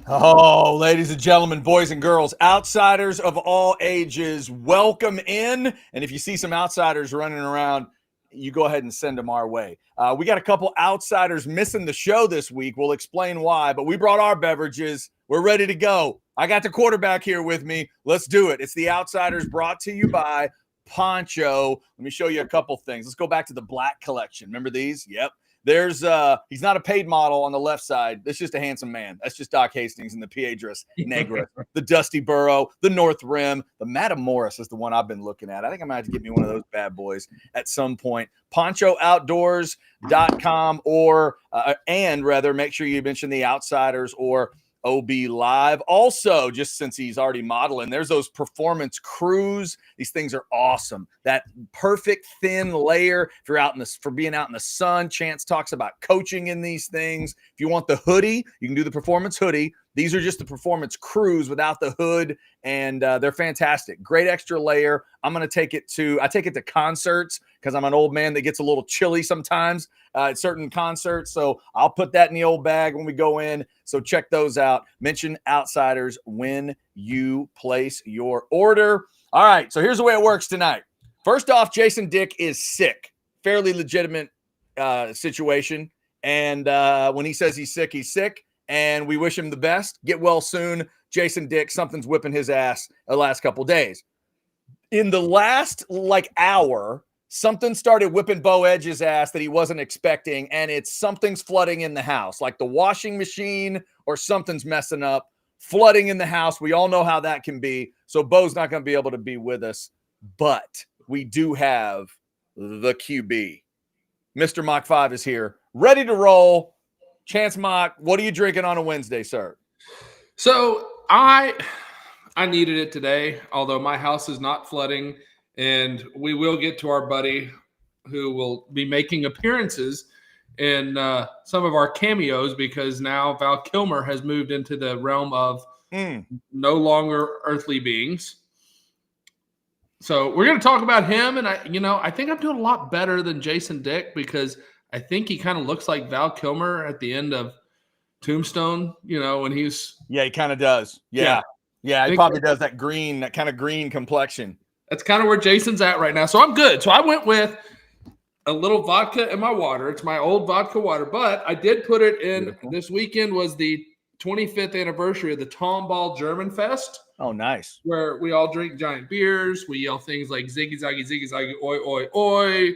Oh, ladies and gentlemen, boys and girls, outsiders of all ages, welcome in. And if you see some outsiders running around, you go ahead and send them our way. We got a couple outsiders missing the show this week. We'll explain why, but we brought our beverages. We're ready to go. I got the quarterback here with me. Let's do it. It's the Outsiders brought to you by Poncho. Let me show you a couple things. Let's go back to the black collection. Remember these? Yep. There's he's not a paid model on the left side. That's just a handsome man. That's just Doc Hastings in the Piedras Negra, the Dusty Burrow, the North Rim, the Madam Morris is the one I've been looking at. I think I might have to get me one of those bad boys at some point. PonchoOutdoors.com and make sure you mention the Outsiders or OB Live. Also, just since he's already modeling, there's those performance crews. These things are awesome. That perfect thin layer if you're for being out in the sun. Chance talks about coaching in these things. If you want the hoodie, you can do the performance hoodie. These are just the performance crews without the hood, and they're fantastic. Great extra layer. I take it to concerts because I'm an old man that gets a little chilly sometimes at certain concerts. So I'll put that in the old bag when we go in. So check those out. Mention Outsiders when you place your order. All right, so here's the way it works tonight. First off, Jason Dick is sick. Fairly legitimate situation. And when he says he's sick, he's sick. And we wish him the best. Get well soon. Jason Dick, something's whipping his ass the last couple days. In the last hour, something started whipping Bo Edge's ass that he wasn't expecting, and something's flooding in the house, like the washing machine or something's messing up, flooding in the house. We all know how that can be. So Bo's not going to be able to be with us, but we do have the QB. Mr. Mach 5 is here, ready to roll. Chance Mock, what are you drinking on a Wednesday, sir? So I needed it today, although my house is not flooding, and we will get to our buddy who will be making appearances in some of our cameos because now Val Kilmer has moved into the realm of no longer earthly beings. So we're going to talk about him, and I think I'm doing a lot better than Jason Dick because I think he kind of looks like Val Kilmer at the end of Tombstone, when he's... Yeah, he kind of does. Yeah, he probably does that kind of green complexion. That's kind of where Jason's at right now. So I'm good. So I went with a little vodka in my water. It's my old vodka water, but I did put it in. Beautiful. This weekend was the 25th anniversary of the Tomball German Fest. Oh, nice. Where we all drink giant beers. We yell things like ziggy, zaggy, ziggy, zaggy, oi, oi, oi.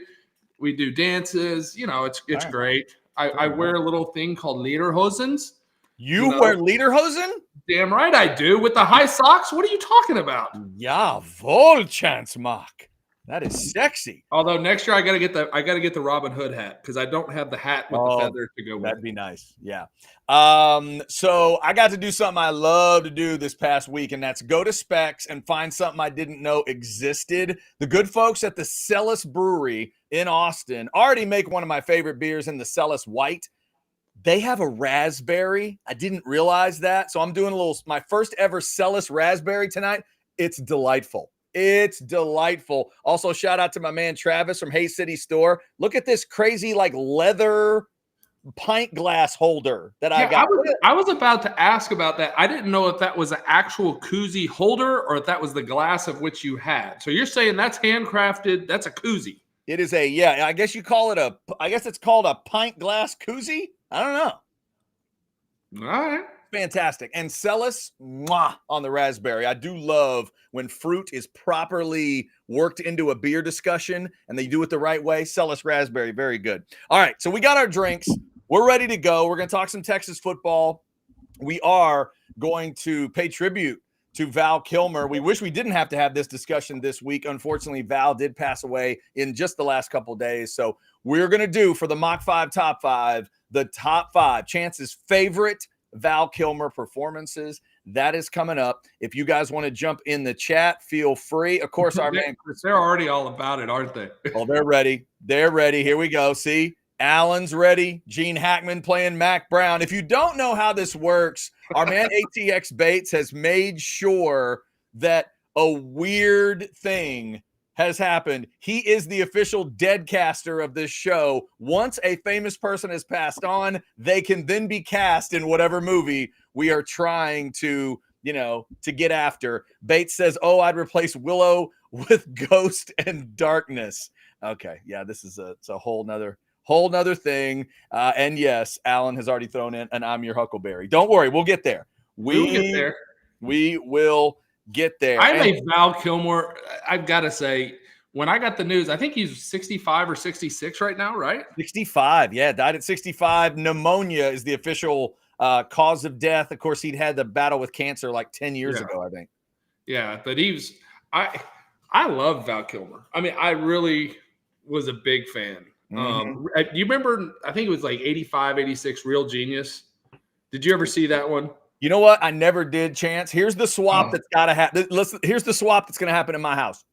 We do dances. It's right. Great. I wear a little thing called lederhosens. You wear lederhosen? Damn right I do. With the high socks? What are you talking about? Jawohl, Chance Mock. That is sexy. Although next year I gotta get the Robin Hood hat because I don't have the hat with the feather to go with. That'd be nice. Yeah. So I got to do something I love to do this past week, and that's go to Specs and find something I didn't know existed. The good folks at the Celis Brewery in Austin already make one of my favorite beers in the Celis White. They have a raspberry. I didn't realize that. So I'm doing my first ever Celis raspberry tonight. It's delightful. It's delightful. Also, shout out to my man Travis from Hay City Store. Look at this crazy leather pint glass holder that I got. I was about to ask about that. I didn't know if that was an actual koozie holder or if that was the glass of which you had. So you're saying that's handcrafted. That's a koozie. It is I guess you call it I guess it's called a pint glass koozie. I don't know. All right. Fantastic. And Celis, on the raspberry. I do love when fruit is properly worked into a beer discussion and they do it the right way. Celis raspberry, very good. All right, so we got our drinks. We're ready to go. We're going to talk some Texas football. We are going to pay tribute to Val Kilmer. We wish we didn't have to have this discussion this week. Unfortunately, Val did pass away in just the last couple of days. So we're going to do for the Mach 5 Top 5, the Top 5, Chance's favorite Val Kilmer performances. That is coming up. If you guys want to jump in the chat, feel free. Of course, our man Chris. They're already all about it, aren't they? Oh, they're ready. They're ready. Here we go. See, Allen's ready. Gene Hackman playing Mac Brown. If you don't know how this works, our man ATX Bates has made sure that a weird thing has happened. He is the official deadcaster of this show. Once a famous person has passed on, they can then be cast in whatever movie we are trying to, to get after. Bates says, "Oh, I'd replace Willow with Ghost and Darkness." Okay, yeah, this is it's a whole nother thing. And yes, Alan has already thrown in an "I'm Your Huckleberry." Don't worry, we'll get there. We will get there. We will get there. I'm a Val Kilmer. I've got to say, when I got the news, I think he's 65 or 66 right now, right? 65. Yeah, died at 65. Pneumonia is the official cause of death. Of course, he'd had the battle with cancer like 10 years ago, I think. Yeah, but I love Val Kilmer. I mean, I really was a big fan. Do you remember, I think it was like 85, 86, Real Genius? Did you ever see that one? You know what? I never did, Chance. Here's the swap that's got to happen. Here's the swap that's going to happen in my house.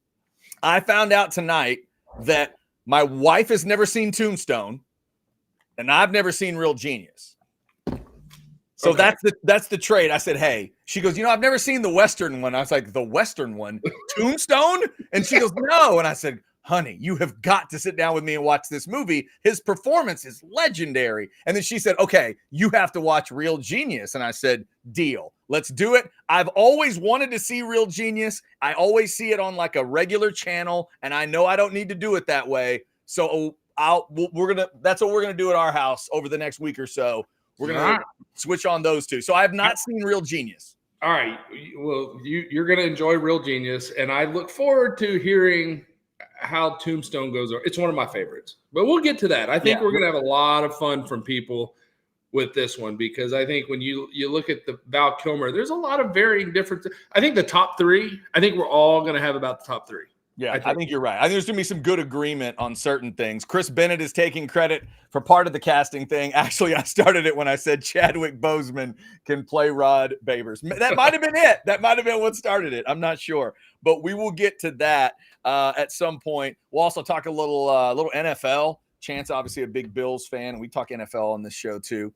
I found out tonight that my wife has never seen Tombstone, and I've never seen Real Genius. So that's the trade. I said, "Hey," she goes, "I've never seen the Western one." I was like, "The Western one, Tombstone?" And she goes, "No." And I said, "Honey, you have got to sit down with me and watch this movie. His performance is legendary." And then she said, "Okay, you have to watch Real Genius." And I said, "Deal. Let's do it." I've always wanted to see Real Genius. I always see it on like a regular channel, and I know I don't need to do it that way. So that's what we're gonna do at our house over the next week or so. We're gonna switch on those two. So I have not seen Real Genius. All right. Well, you're gonna enjoy Real Genius, and I look forward to hearing how Tombstone goes over. It's one of my favorites, but we'll get to that. I think we're going to have a lot of fun from people with this one, because I think when you look at the Val Kilmer, there's a lot of varying differences. I think the top three, I think we're all going to have about the top three. Yeah, I think you're right. I think there's going to be some good agreement on certain things. Chris Bennett is taking credit for part of the casting thing. Actually, I started it when I said Chadwick Boseman can play Rod Babers. That might have been it. That might have been what started it. I'm not sure. But we will get to that at some point. We'll also talk a little NFL. Chance, obviously a big Bills fan. We talk NFL on this show too.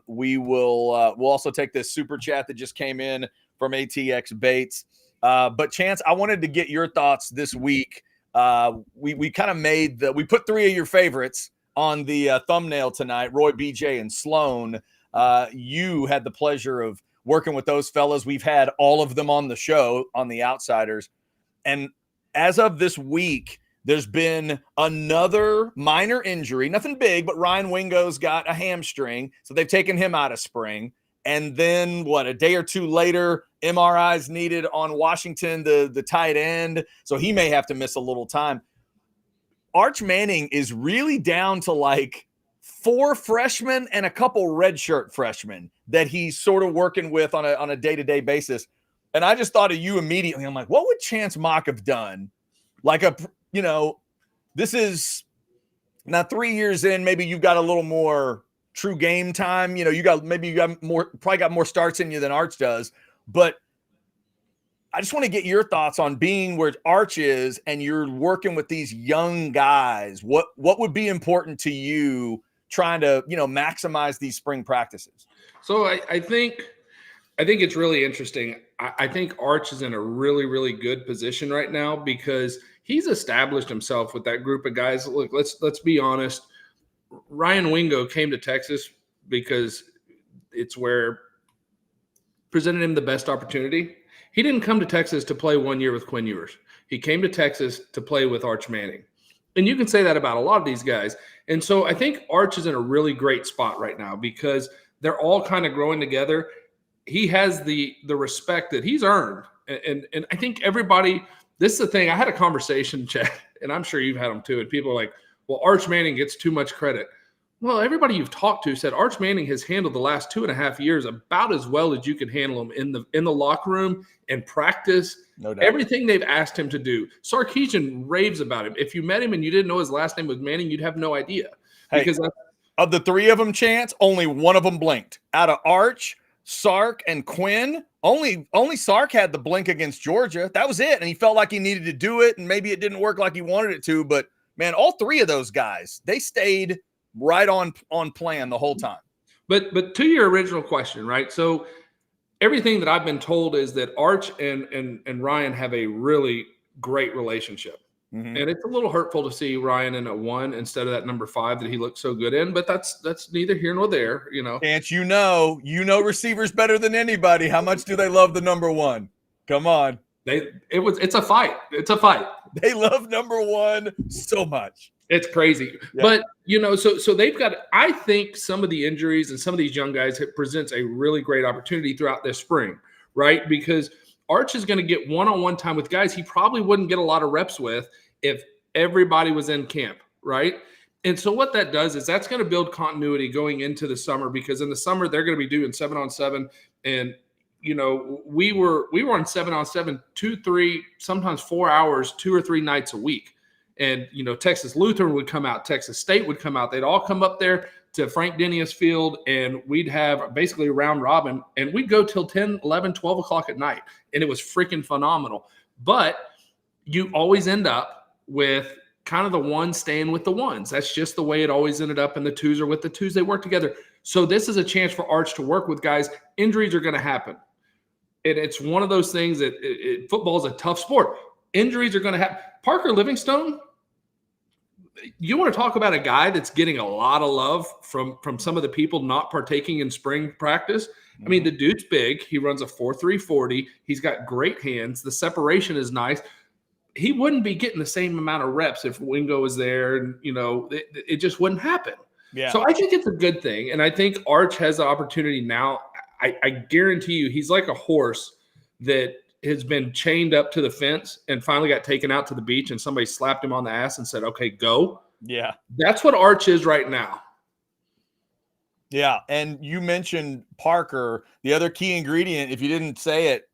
We'll also take this super chat that just came in from ATX Bates. But Chance, I wanted to get your thoughts this week. We kind of we put three of your favorites on the thumbnail tonight, Roy, BJ, and Sloan. You had the pleasure of working with those fellas. We've had all of them on the show on The Outsiders. And as of this week, there's been another minor injury, nothing big, but Ryan Wingo's got a hamstring. So they've taken him out of spring. And then a day or two later, MRIs needed on Washington, the tight end. So he may have to miss a little time. Arch Manning is really down to like 4 freshmen and a couple redshirt freshmen that he's sort of working with on a day-to-day basis. And I just thought of you immediately. I'm like, what would Chance Mock have done? Like this is now 3 years in, maybe you've got a little more true probably got more starts in you than Arch does. But I just want to get your thoughts on being where Arch is and you're working with these young guys. What would be important to you trying to, maximize these spring practices? So I think it's really interesting. I think Arch is in a really, really good position right now because he's established himself with that group of guys. Look, let's be honest. Ryan Wingo came to Texas because it's where presented him the best opportunity. He didn't come to Texas to play 1 year with Quinn Ewers. He came to Texas to play with Arch Manning. And you can say that about a lot of these guys. And so I think Arch is in a really great spot right now because they're all kind of growing together. He has the respect that he's earned. And I think everybody, this is the thing. I had a conversation, Chad, and I'm sure you've had them too. And people are like, well, Arch Manning gets too much credit. Well, everybody you've talked to said Arch Manning has handled the last 2.5 years about as well as you can handle him in the locker room and practice. No doubt. Everything they've asked him to do. Sarkisian raves about him. If you met him and you didn't know his last name was Manning, you'd have no idea. Hey, because of the three of them, Chance, only one of them blinked. Out of Arch, Sark, and Quinn, only Sark had the blink against Georgia. That was it. And he felt like he needed to do it, and maybe it didn't work like he wanted it to. But, man, all three of those guys, they stayed right on plan the whole time. But to your original question, right? So everything that I've been told is that Arch and Ryan have a really great relationship. Mm-hmm. And it's a little hurtful to see Ryan in a 1 instead of that number 5 that he looked so good in, but that's neither here nor there, you know. Chance, you know receivers better than anybody. How much do they love the number 1? Come on. It's a fight. It's a fight. They love number 1 so much. It's crazy. Yeah. But, you know, so they've got, I think some of the injuries and some of these young guys, it presents a really great opportunity throughout this spring, right? Because Arch is going to get one-on-one time with guys he probably wouldn't get a lot of reps with if everybody was in camp, right? And so what that does is that's going to build continuity going into the summer, because in the summer they're going to be doing 7-on-7, and you know we were on 7-on-7 2, 3, sometimes 4 hours 2 or 3 nights a week. And you know Texas Lutheran would come out, Texas State would come out. They'd all come up there to Frank Denius Field, and we'd have basically a round robin, and we'd go till 10, 11, 12 o'clock at night, and it was freaking phenomenal. But you always end up with kind of the ones staying with the ones. That's just the way it always ended up, and the twos are with the twos. They work together. So this is a chance for Arch to work with guys. Injuries are going to happen. And it's one of those things that football is a tough sport. Injuries are going to happen. Parker Livingstone, you want to talk about a guy that's getting a lot of love from some of the people not partaking in spring practice. Mm-hmm. I mean, the dude's big. He runs a 4.3 40. He's got great hands. The separation is nice. He wouldn't be getting the same amount of reps if Wingo was there, and you know it just wouldn't happen. Yeah. So I think it's a good thing, and I think Arch has the opportunity now. I guarantee you, he's like a horse that has been chained up to the fence and finally got taken out to the beach, and somebody slapped him on the ass and said, "Okay, go." Yeah, that's what Arch is right now. Yeah, and you mentioned Parker. The other key ingredient, if you didn't say it,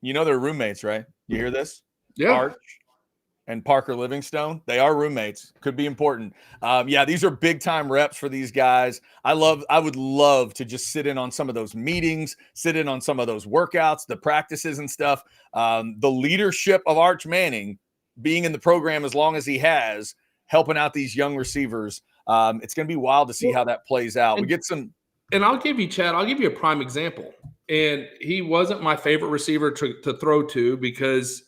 you know they're roommates, right? You hear this? Yeah. Arch and Parker Livingstone, they are roommates. Could be important. Yeah, these are big time reps for these guys. I would love to just sit in on some of those meetings, sit in on some of those workouts, the practices and stuff. The leadership of Arch Manning being in the program as long as he has, helping out these young receivers. It's going to be wild to see how that plays out. We get some. And I'll give you, Chad, I'll give you a prime example. And he wasn't my favorite receiver to throw to because,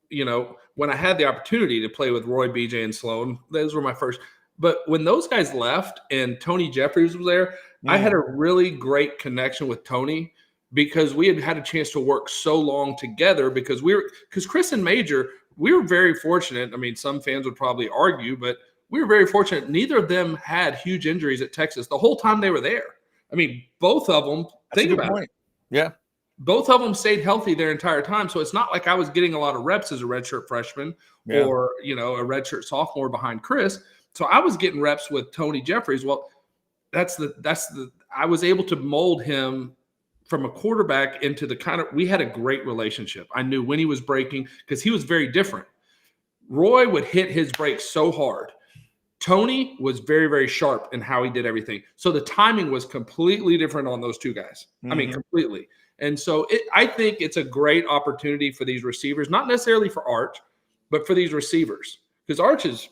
you know, when I had the opportunity to play with Roy, BJ, and Sloan, those were my first. But when those guys left and Tony Jeffries was there, I had a really great connection with Tony because we had a chance to work so long together because Chris and Major, we were very fortunate. I mean, some fans would probably argue, but we were very fortunate. Neither of them had huge injuries at Texas the whole time they were there. I mean, both of them, think about it. Yeah. Both of them stayed healthy their entire time. So it's not like I was getting a lot of reps as a redshirt freshman or, you know, a redshirt sophomore behind Chris. So I was getting reps with Tony Jeffries. Well, I was able to mold him from a quarterback into the kind of, we had a great relationship. I knew when he was breaking because he was very different. Roy would hit his brakes so hard. Tony was very, very sharp in how he did everything. So the timing was completely different on those two guys. Mm-hmm. I mean, completely. And so I think it's a great opportunity for these receivers, not necessarily for Arch, but for these receivers. Because Arch is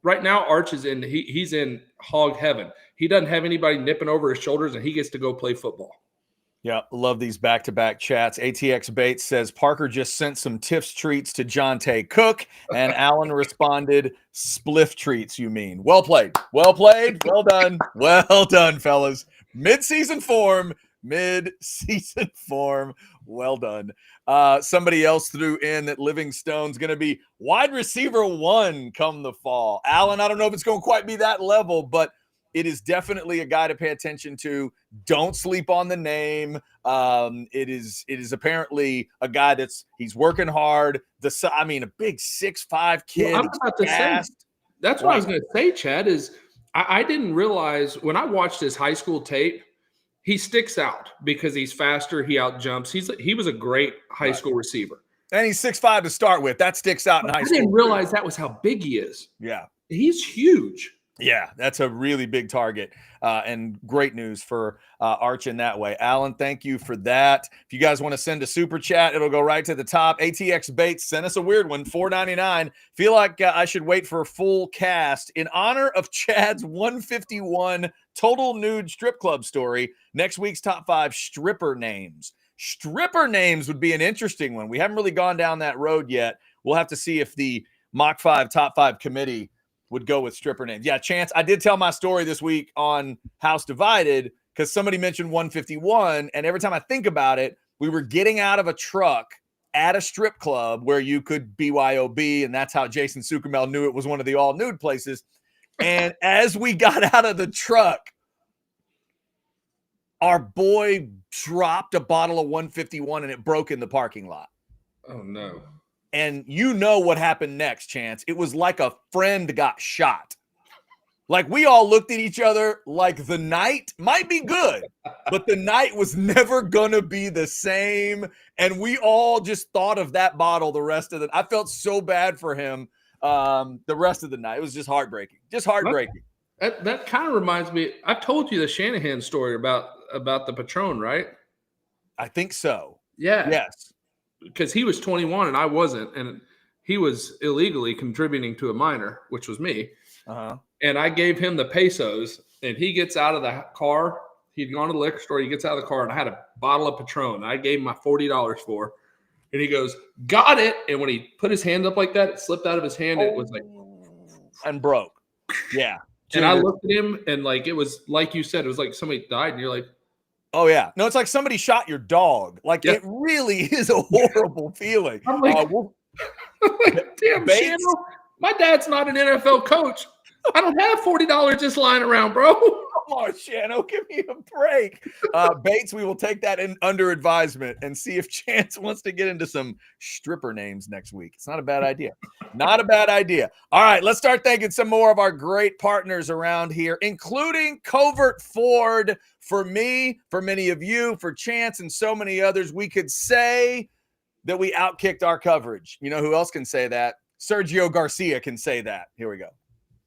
he's in hog heaven. He doesn't have anybody nipping over his shoulders, and he gets to go play football. Yeah, love these back-to-back chats. ATX Bates says, Parker just sent some Tiff's treats to Jonte Cook, and Alan responded, spliff treats, you mean. Well played. Well played. Well done. Well done, fellas. Mid-season form. Well done. Somebody else threw in that Livingstone's going to be wide receiver 1 come the fall. Alan, I don't know if it's going to quite be that level, but it is definitely a guy to pay attention to. Don't sleep on the name. It is apparently a guy he's working hard. A big 6'5" kid. Well, I'm about to say, that's what I was going to say, Chad, is I didn't realize when I watched his high school tape, he sticks out because he's faster. He out jumps. He was a great high school receiver. And he's 6'5" to start with. That sticks out in high school. I didn't realize that was how big he is. Yeah. He's huge. Yeah, that's a really big target and great news for Arch in that way. Alan, thank you for that. If you guys want to send a super chat, it'll go right to the top. ATX Bates sent us a weird one, $4.99. Feel like I should wait for a full cast. In honor of Chad's 151 total nude strip club story, next week's top 5 stripper names. Stripper names would be an interesting one. We haven't really gone down that road yet. we'll have to see if the Mach 5 top 5 committee would go with stripper names. Yeah, Chance, I did tell my story this week on House Divided because somebody mentioned 151, and every time I think about it, we were getting out of a truck at a strip club where you could BYOB, and that's how Jason Suckermel knew it was one of the all-nude places. And as we got out of the truck, our boy dropped a bottle of 151 and it broke in the parking lot. Oh, no. And you know what happened next, Chance. It was like a friend got shot. Like we all looked at each other like the night might be good, but the night was never going to be the same. And we all just thought of that bottle the rest of the I felt so bad for him the rest of the night. It was just heartbreaking. Just heartbreaking. That kind of reminds me. I told you the Shanahan story about the Patron, right? I think so. Yeah. Yes. Because he was 21 and I wasn't, and he was illegally contributing to a minor, which was me. And I gave him the pesos, and he gets out of the car. He'd gone to the liquor store. He gets out of the car, and I had a bottle of Patron. I gave him my $40 for, and he goes, "Got it." And when he put his hand up like that, it slipped out of his hand. It was like and broke. Yeah. And I looked at him, and like it was like you said, it was like somebody died, and you're like, oh yeah, no, it's like somebody shot your dog. Like it really is a horrible feeling. I'm like, damn, Bates, my dad's not an NFL coach. I don't have $40 just lying around, bro. Come on, Shano, give me a break. Bates, we will take that under advisement and see if Chance wants to get into some stripper names next week. It's not a bad idea. Not a bad idea. All right, let's start thanking some more of our great partners around here, including Covert Ford. For me, for many of you, for Chance and so many others, we could say that we outkicked our coverage. You know who else can say that? Sergio Garcia can say that. Here we go.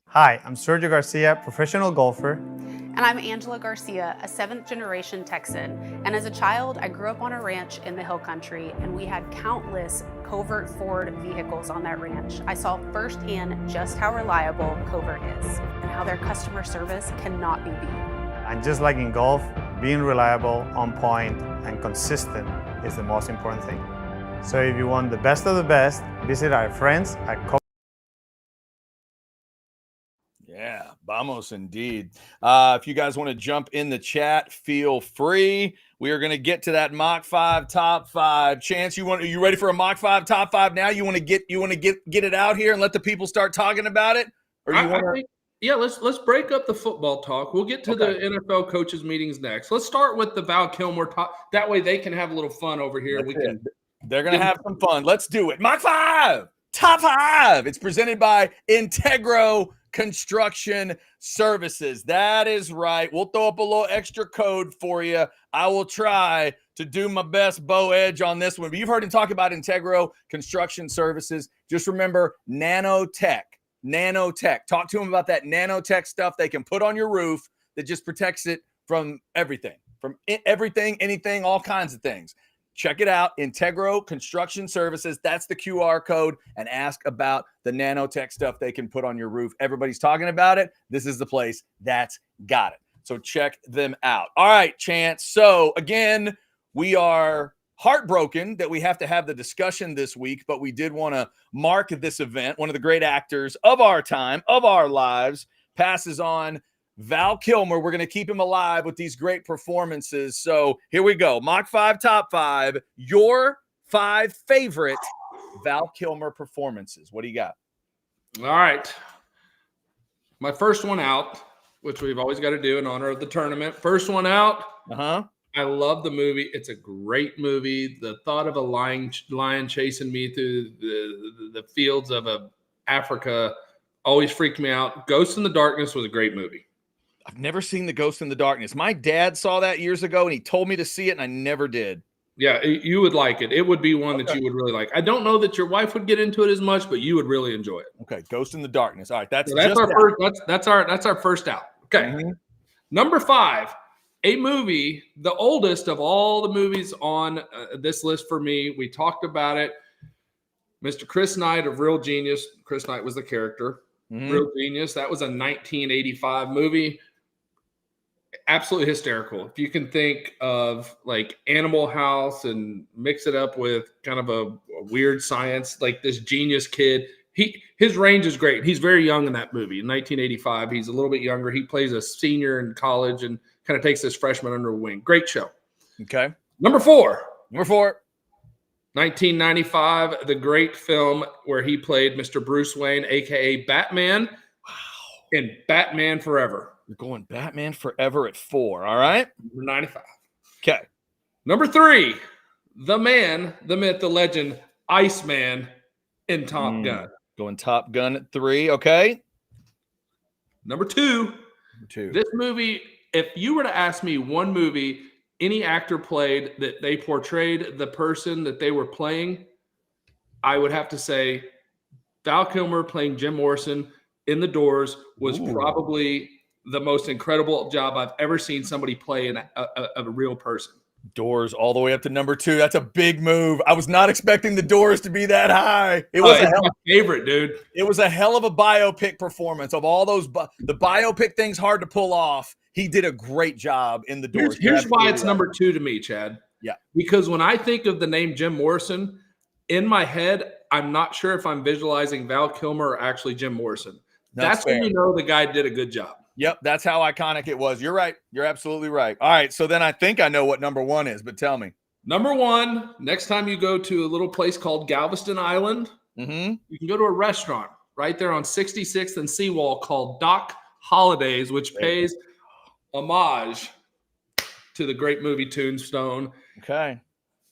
Hi, I'm Sergio Garcia, professional golfer. And I'm Angela Garcia, a 7th-generation Texan. And as a child, I grew up on a ranch in the hill country, and we had countless Covert Ford vehicles on that ranch. I saw firsthand just how reliable Covert is and how their customer service cannot be beat. And just like in golf, being reliable, on point, and consistent is the most important thing. So if you want the best of the best, visit our friends at Covert. Yeah, vamos indeed. If you guys want to jump in the chat, feel free. We are going to get to that Mach 5 top 5. Chance, are you ready for a Mach 5 top 5 now? You want to get it out here and let the people start talking about it? Or you want to? Yeah, let's break up the football talk. We'll get to the NFL coaches meetings next. Let's start with the Val Kilmer talk. That way they can have a little fun over here. They're going to have some fun. Let's do it. Mach 5 top 5. It's presented by Integro Construction Services. That is right. We'll throw up a little extra code for you. I will try to do my best bow edge on this one. But you've heard him talk about Integro Construction Services. Just remember nanotech. Talk to them about that nanotech stuff they can put on your roof that just protects it from everything, anything, all kinds of things. Check it out, Integro Construction Services. That's the QR code, and ask about the nanotech stuff they can put on your roof. Everybody's talking about it. This is the place that's got it. So check them out. All right, Chance. So again, we are heartbroken that we have to have the discussion this week, but we did want to mark this event. One of the great actors of our time, of our lives, passes on. Val Kilmer, we're going to keep him alive with these great performances. So here we go. Mach 5 top 5, your 5 favorite Val Kilmer performances. What do you got? All right. My first one out, which we've always got to do in honor of the tournament. First one out. I love the movie. It's a great movie. The thought of a lion chasing me through the fields of Africa always freaked me out. Ghost in the Darkness was a great movie. I've never seen The Ghost in the Darkness. My dad saw that years ago, and he told me to see it, and I never did. Yeah, you would like it. It would be one that you would really like. I don't know that your wife would get into it as much, but you would really enjoy it. Okay, Ghost in the Darkness. All right, that's our first out. Okay, Number 5, a movie, the oldest of all the movies on this list for me. We talked about it. Mr. Chris Knight of Real Genius. Chris Knight was the character. Real Genius. That was a 1985 movie. Absolutely hysterical. If you can think of like Animal House and mix it up with kind of a weird science, like this genius kid. His range is great. He's very young in that movie. In 1985, he's a little bit younger. He plays a senior in college and kind of takes this freshman under wing. Great show. Okay. Number four. 1995, the great film where he played Mr. Bruce Wayne, a.k.a. Batman. Wow. And Batman Forever. You're going Batman Forever at 4. All right. Number 95. Okay. Number 3, the man, the myth, the legend, Iceman in Top Gun. Going Top Gun at 3. Okay. Number 2. This movie, if you were to ask me one movie any actor played that they portrayed the person that they were playing, I would have to say Val Kilmer playing Jim Morrison in The Doors was probably the most incredible job I've ever seen somebody play in a real person. Doors all the way up to number 2. That's a big move. I was not expecting The Doors to be that high. It was my favorite, dude. It was a hell of a biopic performance. Of all those, the biopic thing's hard to pull off. He did a great job in The Doors. Here's why it's number 2 to me, Chad. Yeah. Because when I think of the name Jim Morrison, in my head, I'm not sure if I'm visualizing Val Kilmer or actually Jim Morrison. That's when you know the guy did a good job. Yep, that's how iconic it was. You're right. You're absolutely right. All right, so then I think I know what number 1 is, but tell me. Number 1, next time you go to a little place called Galveston Island, you can go to a restaurant right there on 66th and Seawall called Doc Holiday's, which pays homage to the great movie Tombstone. Okay.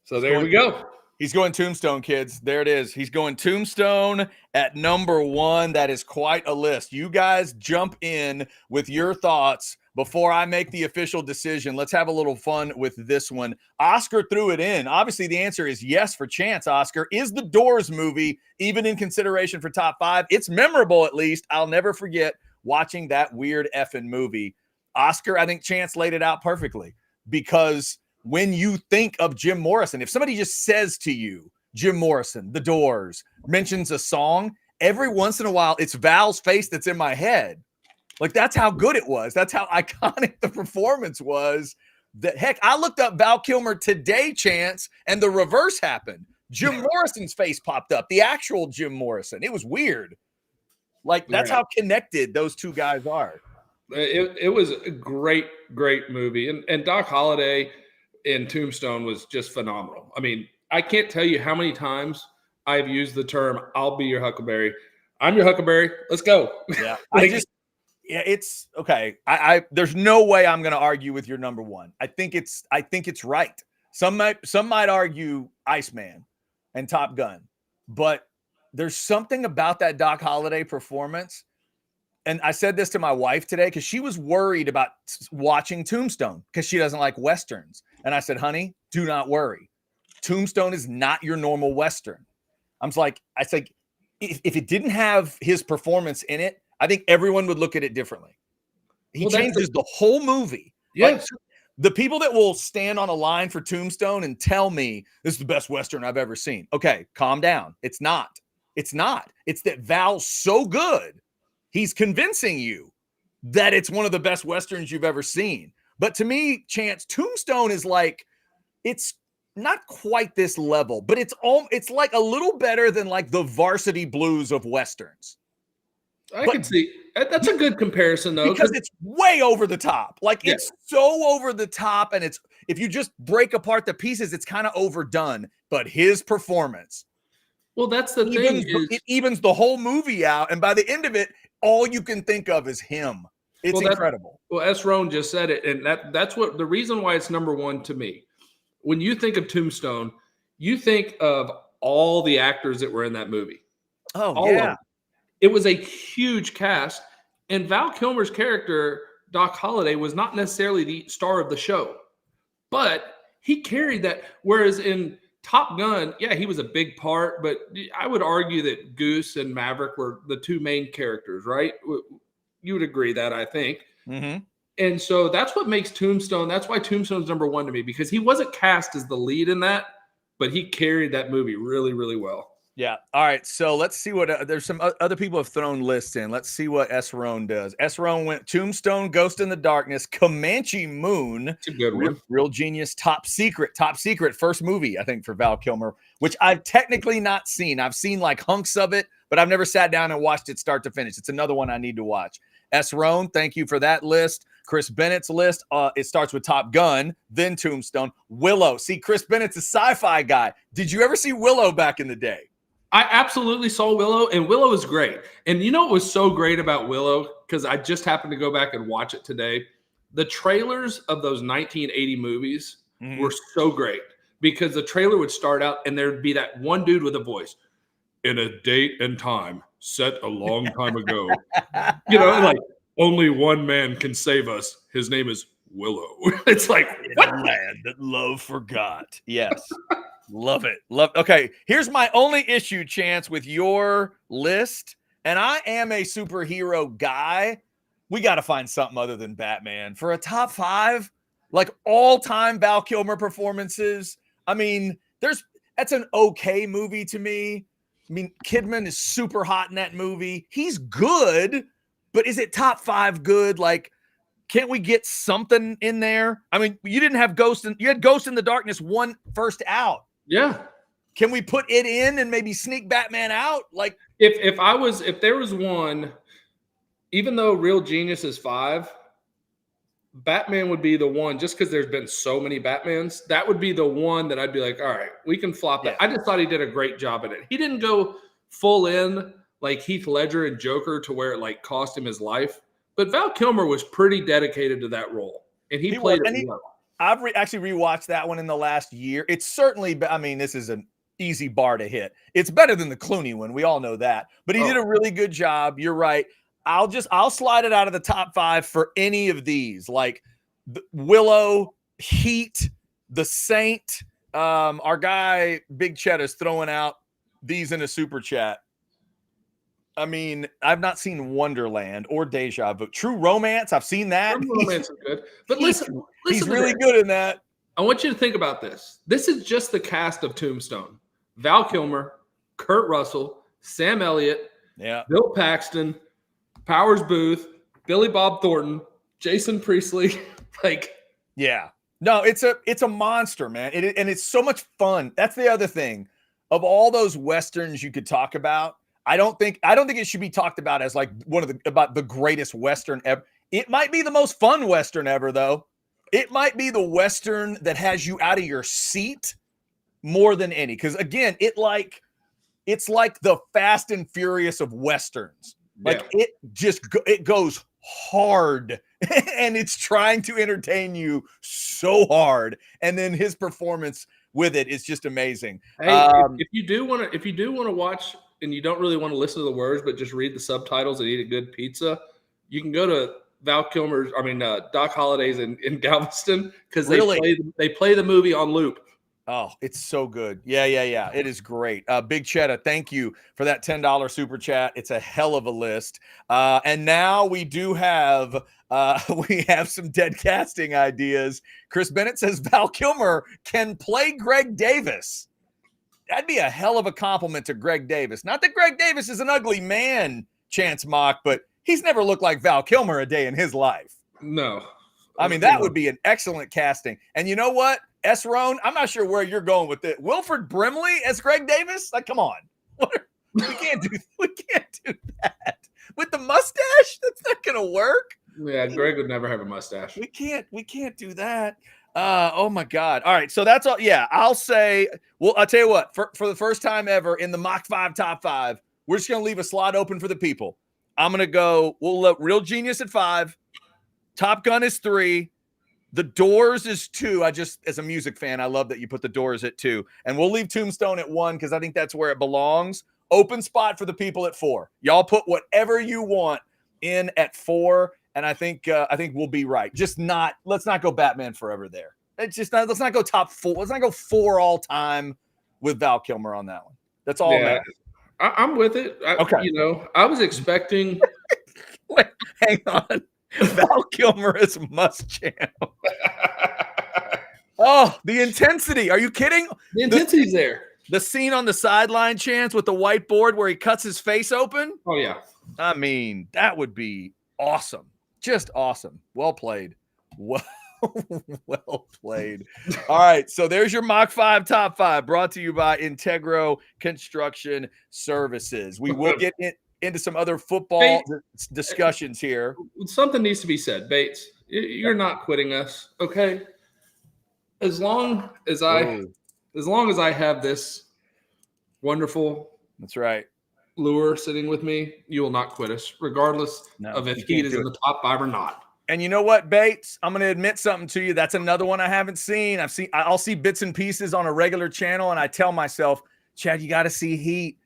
So there we go. He's going Tombstone, kids. There it is. He's going Tombstone at number 1. That is quite a list. You guys jump in with your thoughts before I make the official decision. Let's have a little fun with this one. Oscar threw it in. Obviously, the answer is yes for Chance, Oscar. Is The Doors movie even in consideration for top 5? It's memorable, at least. I'll never forget watching that weird effing movie. Oscar, I think Chance laid it out perfectly, because when you think of Jim Morrison, if somebody just says to you, Jim Morrison, The Doors, mentions a song, every once in a while, it's Val's face that's in my head. Like, that's how good it was. That's how iconic the performance was. That, heck, I looked up Val Kilmer today, Chance, and the reverse happened. Jim Morrison's face popped up, the actual Jim Morrison. It was weird. Like, that's how connected those two guys are. It was a great movie. And Doc Holliday in Tombstone was just phenomenal. I mean, I can't tell you how many times I've used the term, I'll be your Huckleberry. I'm your Huckleberry. Let's go. Yeah. It's okay. There's no way I'm going to argue with your number 1. I think it's right. Some might argue Iceman and Top Gun, but there's something about that Doc Holliday performance. And I said this to my wife today because she was worried about watching Tombstone because she doesn't like Westerns. And I said, honey, do not worry. Tombstone is not your normal Western. I said, if it didn't have his performance in it, I think everyone would look at it differently. He changes the whole movie. Yes. Like, the people that will stand on a line for Tombstone and tell me this is the best Western I've ever seen. Okay, calm down. It's not. It's that Val's so good. He's convincing you that it's one of the best Westerns you've ever seen. But to me, Chance, Tombstone is like, it's not quite this level, but it's like a little better than like the Varsity Blues of Westerns. I can see. That's a good comparison, though. Because it's way over the top. Like, it's so over the top, and it's, if you just break apart the pieces, it's kind of overdone. But his performance, well, that's the thing. It evens the whole movie out, and by the end of it, all you can think of is him. It's incredible. Well, S. Roan just said it, and that's what the reason why it's number 1 to me. When you think of Tombstone, you think of all the actors that were in that movie. Oh, all yeah. It was a huge cast, and Val Kilmer's character, Doc Holliday, was not necessarily the star of the show, but he carried that. Whereas in Top Gun, yeah, he was a big part, but I would argue that Goose and Maverick were the 2 main characters, right? You would agree that, I think. Mm-hmm. And so that's what makes Tombstone. That's why Tombstone's number 1 to me, because he wasn't cast as the lead in that, but he carried that movie really, really well. Yeah. All right. So let's see what there's some other people have thrown lists in. Let's see what S. Roan does. S. Roan went Tombstone, Ghost in the Darkness, Comanche Moon, It's a good one. Real Genius, Top Secret, first movie, I think, for Val Kilmer, which I've technically not seen. I've seen like hunks of it, but I've never sat down and watched it start to finish. It's another one I need to watch. S. Roan, thank you for that list. Chris Bennett's list, it starts with Top Gun, then Tombstone. Willow. See, Chris Bennett's a sci-fi guy. Did you ever see Willow back in the day? I absolutely saw Willow, and Willow is great. And you know what was so great about Willow? Because I just happened to go back and watch it today. The trailers of those 1980 movies were so great because the trailer would start out and there'd be that one dude with a voice. In a date and time set a long time ago. You know, like only one man can save us. His name is Willow. It's like, what? Land that love forgot. Yes. Love it. Okay, here's my only issue, Chance, with your list. And I am a superhero guy. We got to find something other than Batman for a top 5, like all-time Val Kilmer performances. I mean, that's an okay movie to me. I mean, Kidman is super hot in that movie. He's good, but is it top 5 good? Like, can't we get something in there? I mean, you didn't have you had Ghost in the Darkness one first out. Yeah. Can we put it in and maybe sneak Batman out? Like, if there was one, even though Real Genius is 5, Batman would be the one, just because there's been so many Batmans, that would be the one that I'd be like, all right, we can flop that. Yeah. I just thought he did a great job at it. He didn't go full in like Heath Ledger and Joker to where it like cost him his life. But Val Kilmer was pretty dedicated to that role. And he played it well. I've actually rewatched that one in the last year. It's certainly, I mean, this is an easy bar to hit. It's better than the Clooney one. We all know that. But he did a really good job. You're right. I'll slide it out of the top 5 for any of these, like Willow, Heat, The Saint. Our guy Big Chet is throwing out these in a super chat. I mean, I've not seen Wonderland or Deja Vu. True Romance, I've seen that. True Romance is good. But listen he's really good in that. I want you to think about this. This is just the cast of Tombstone. Val Kilmer, Kurt Russell, Sam Elliott, Bill Paxton, Powers Booth, Billy Bob Thornton, Jason Priestley. No, it's a monster, man. And it's so much fun. That's the other thing. Of all those Westerns you could talk about, I don't think it should be talked about as like about the greatest Western ever. It might be the most fun Western ever, though. It might be the Western that has you out of your seat more than any. Because again, it's like the Fast and Furious of Westerns. Like it goes hard and it's trying to entertain you so hard. And then his performance with it is just amazing. Hey, if you do want to watch and you don't really want to listen to the words, but just read the subtitles and eat a good pizza, you can go to Doc Holliday's in Galveston, because they play the movie on loop. Oh, it's so good. Yeah. It is great. Big Cheddar, thank you for that $10 super chat. It's a hell of a list. And now we do have some dead casting ideas. Chris Bennett says Val Kilmer can play Greg Davis. That'd be a hell of a compliment to Greg Davis. Not that Greg Davis is an ugly man, Chance Mock, but he's never looked like Val Kilmer a day in his life. No. I mean, that would be an excellent casting. And you know what? S. Roan, I'm not sure where you're going with it. Wilford Brimley as Greg Davis? Like, come on. We can't do that. With the mustache? That's not going to work. Yeah, Greg would never have a mustache. We can't do that. Oh my God. All right. So that's all. Yeah. I'll say, well, I'll tell you what, for the first time ever in the Mach 5 top 5, we're just going to leave a slot open for the people. I'm going to go, we'll let Real Genius at 5. Top Gun is 3. The Doors is 2. As a music fan, I love that you put the Doors at 2. And we'll leave Tombstone at 1 because I think that's where it belongs. Open spot for the people at 4. Y'all put whatever you want in at 4. And I think we'll be right. Let's not go Batman Forever there. Let's not go top 4. Let's not go 4 all time with Val Kilmer on that one. That's all. Yeah, I'm with it. Okay. I was expecting. Wait, hang on. Val Kilmer is Muschamp. Oh, the intensity. Are you kidding? The intensity's there. The scene on the sideline, Chance, with the whiteboard where he cuts his face open. Oh, yeah. I mean, that would be awesome. Just awesome. Well played. Well played. All right. So there's your Mach 5 top 5 brought to you by Integro Construction Services. We will get into some other football discussions here. Something needs to be said. Bates, you're not quitting us, okay? As long as I have this wonderful That's right. lure sitting with me, you will not quit us, regardless of if Heat is in the top 5 or not. And you know what, Bates? I'm going to admit something to you. That's another one I haven't seen. I'll see bits and pieces on a regular channel, and I tell myself, Chad, you got to see Heat.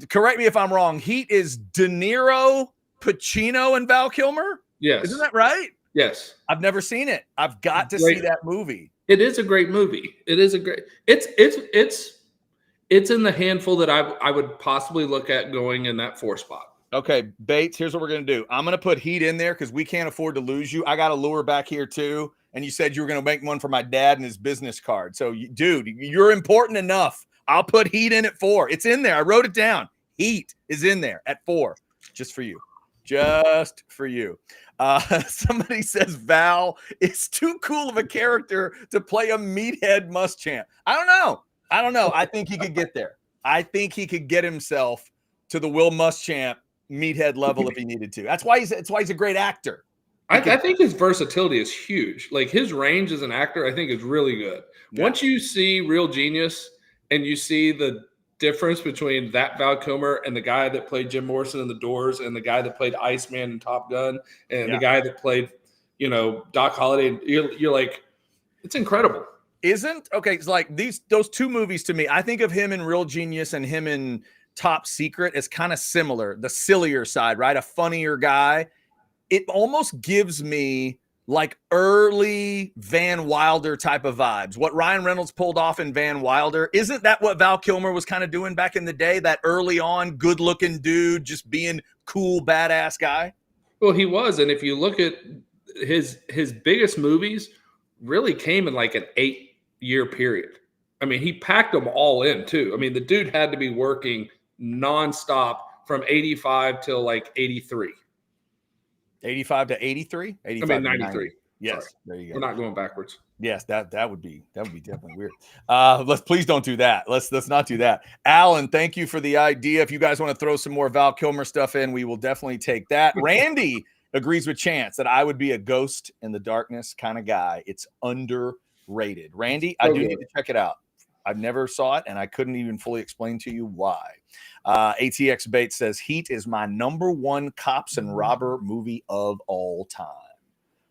Correct me if I'm wrong. Heat is De Niro, Pacino, and Val Kilmer? Yes. Isn't that right? Yes. I've never seen it. I've got to see that movie. It is a great movie. It is a great. It's in the handful that I would possibly look at going in that 4 spot. Okay, Bates, here's what we're going to do. I'm going to put Heat in there because we can't afford to lose you. I got a lure back here too. And you said you were going to make one for my dad and his business card. So, dude, you're important enough. I'll put Heat in at 4. It's in there. I wrote it down. Heat is in there at 4. Just for you. Just for you. Somebody says Val is too cool of a character to play a meathead Muschamp. I don't know. I think he could get there. I think he could get himself to the Will Muschamp meathead level if he needed to. That's why he's a great actor. I think his versatility is huge. Like his range as an actor, I think is really good. Yeah. Once you see Real Genius and you see the difference between that Val Kilmer and the guy that played Jim Morrison in The Doors and the guy that played Iceman in Top Gun and the guy that played, Doc Holliday, you're like, it's incredible. It's like those 2 movies to me, I think of him in Real Genius and him in Top Secret as kind of similar, the sillier side, right? A funnier guy. It almost gives me like early Van Wilder type of vibes. What Ryan Reynolds pulled off in Van Wilder, isn't that what Val Kilmer was kind of doing back in the day? That early on, good-looking dude, just being cool, badass guy? Well, he was. And if you look at his biggest movies, really came in like an 8-year period. I mean, he packed them all in too. I mean, the dude had to be working nonstop from 85 till like 83. 85 to 83? 85 I mean, 93. Yes, Sorry. there you go. We're not going backwards. Yes, that would be definitely weird. Please don't do that. Let's not do that. Alan, thank you for the idea. If you guys want to throw some more Val Kilmer stuff in, we will definitely take that. Randy agrees with Chance that I would be a ghost in the darkness kind of guy. It's underrated. Randy, I do need to check it out. I've never saw it, and I couldn't even fully explain to you why. ATX Bates says, Heat is my #1 cops and robber movie of all time.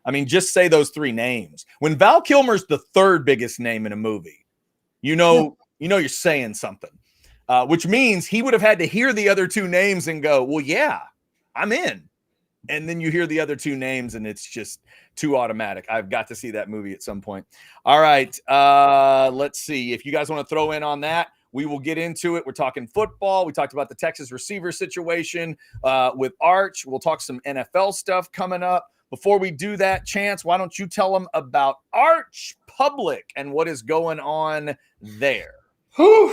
I mean, just say those 3 names. When Val Kilmer's the 3rd biggest name in a movie, you're saying something, which means he would have had to hear the other 2 names and go, well, yeah, I'm in. And then you hear the other 2 names and it's just too automatic. I've got to see that movie at some point. All right. Let's see. If you guys want to throw in on that, we will get into it. We're talking football. We talked about the Texas receiver situation with Arch. We'll talk some NFL stuff coming up. Before we do that, Chance, why don't you tell them about Arch Public and what is going on there? Whew.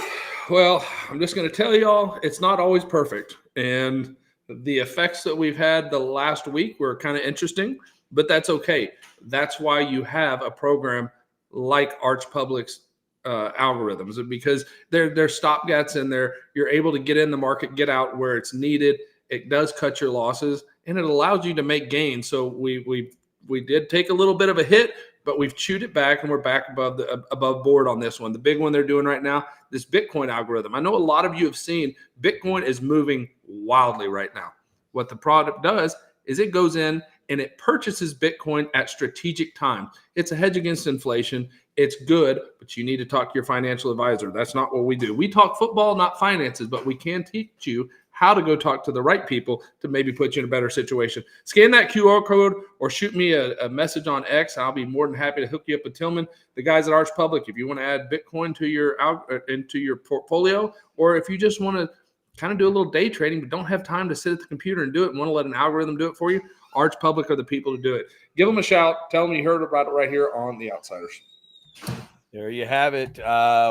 Well, I'm just going to tell y'all, it's not always perfect. And the effects that we've had the last week were kind of interesting, but that's okay. That's why you have a program like Arch Public's algorithms, because they're stopgaps and you're able to get in the market, get out where it's needed. It does cut your losses and it allows you to make gains. So we did take a little bit of a hit, but we've chewed it back and we're back above board on this one. The big one they're doing right now, this Bitcoin algorithm. I know a lot of you have seen Bitcoin is moving wildly right now. What the product does is it goes in and it purchases Bitcoin at strategic time. It's a hedge against inflation. It's good, but you need to talk to your financial advisor. That's not what we do. We talk football, not finances, but we can teach you how to go talk to the right people to maybe put you in a better situation. Scan that QR code or shoot me a message on X. I'll be more than happy to hook you up with Tillman, the guys at Arch Public. If you want to add Bitcoin to into your portfolio, or if you just want to kind of do a little day trading but don't have time to sit at the computer and do it and want to let an algorithm do it for you, Arch Public are the people to do it. Give them a shout. Tell them you heard about it right here on The Outsiders. There you have it.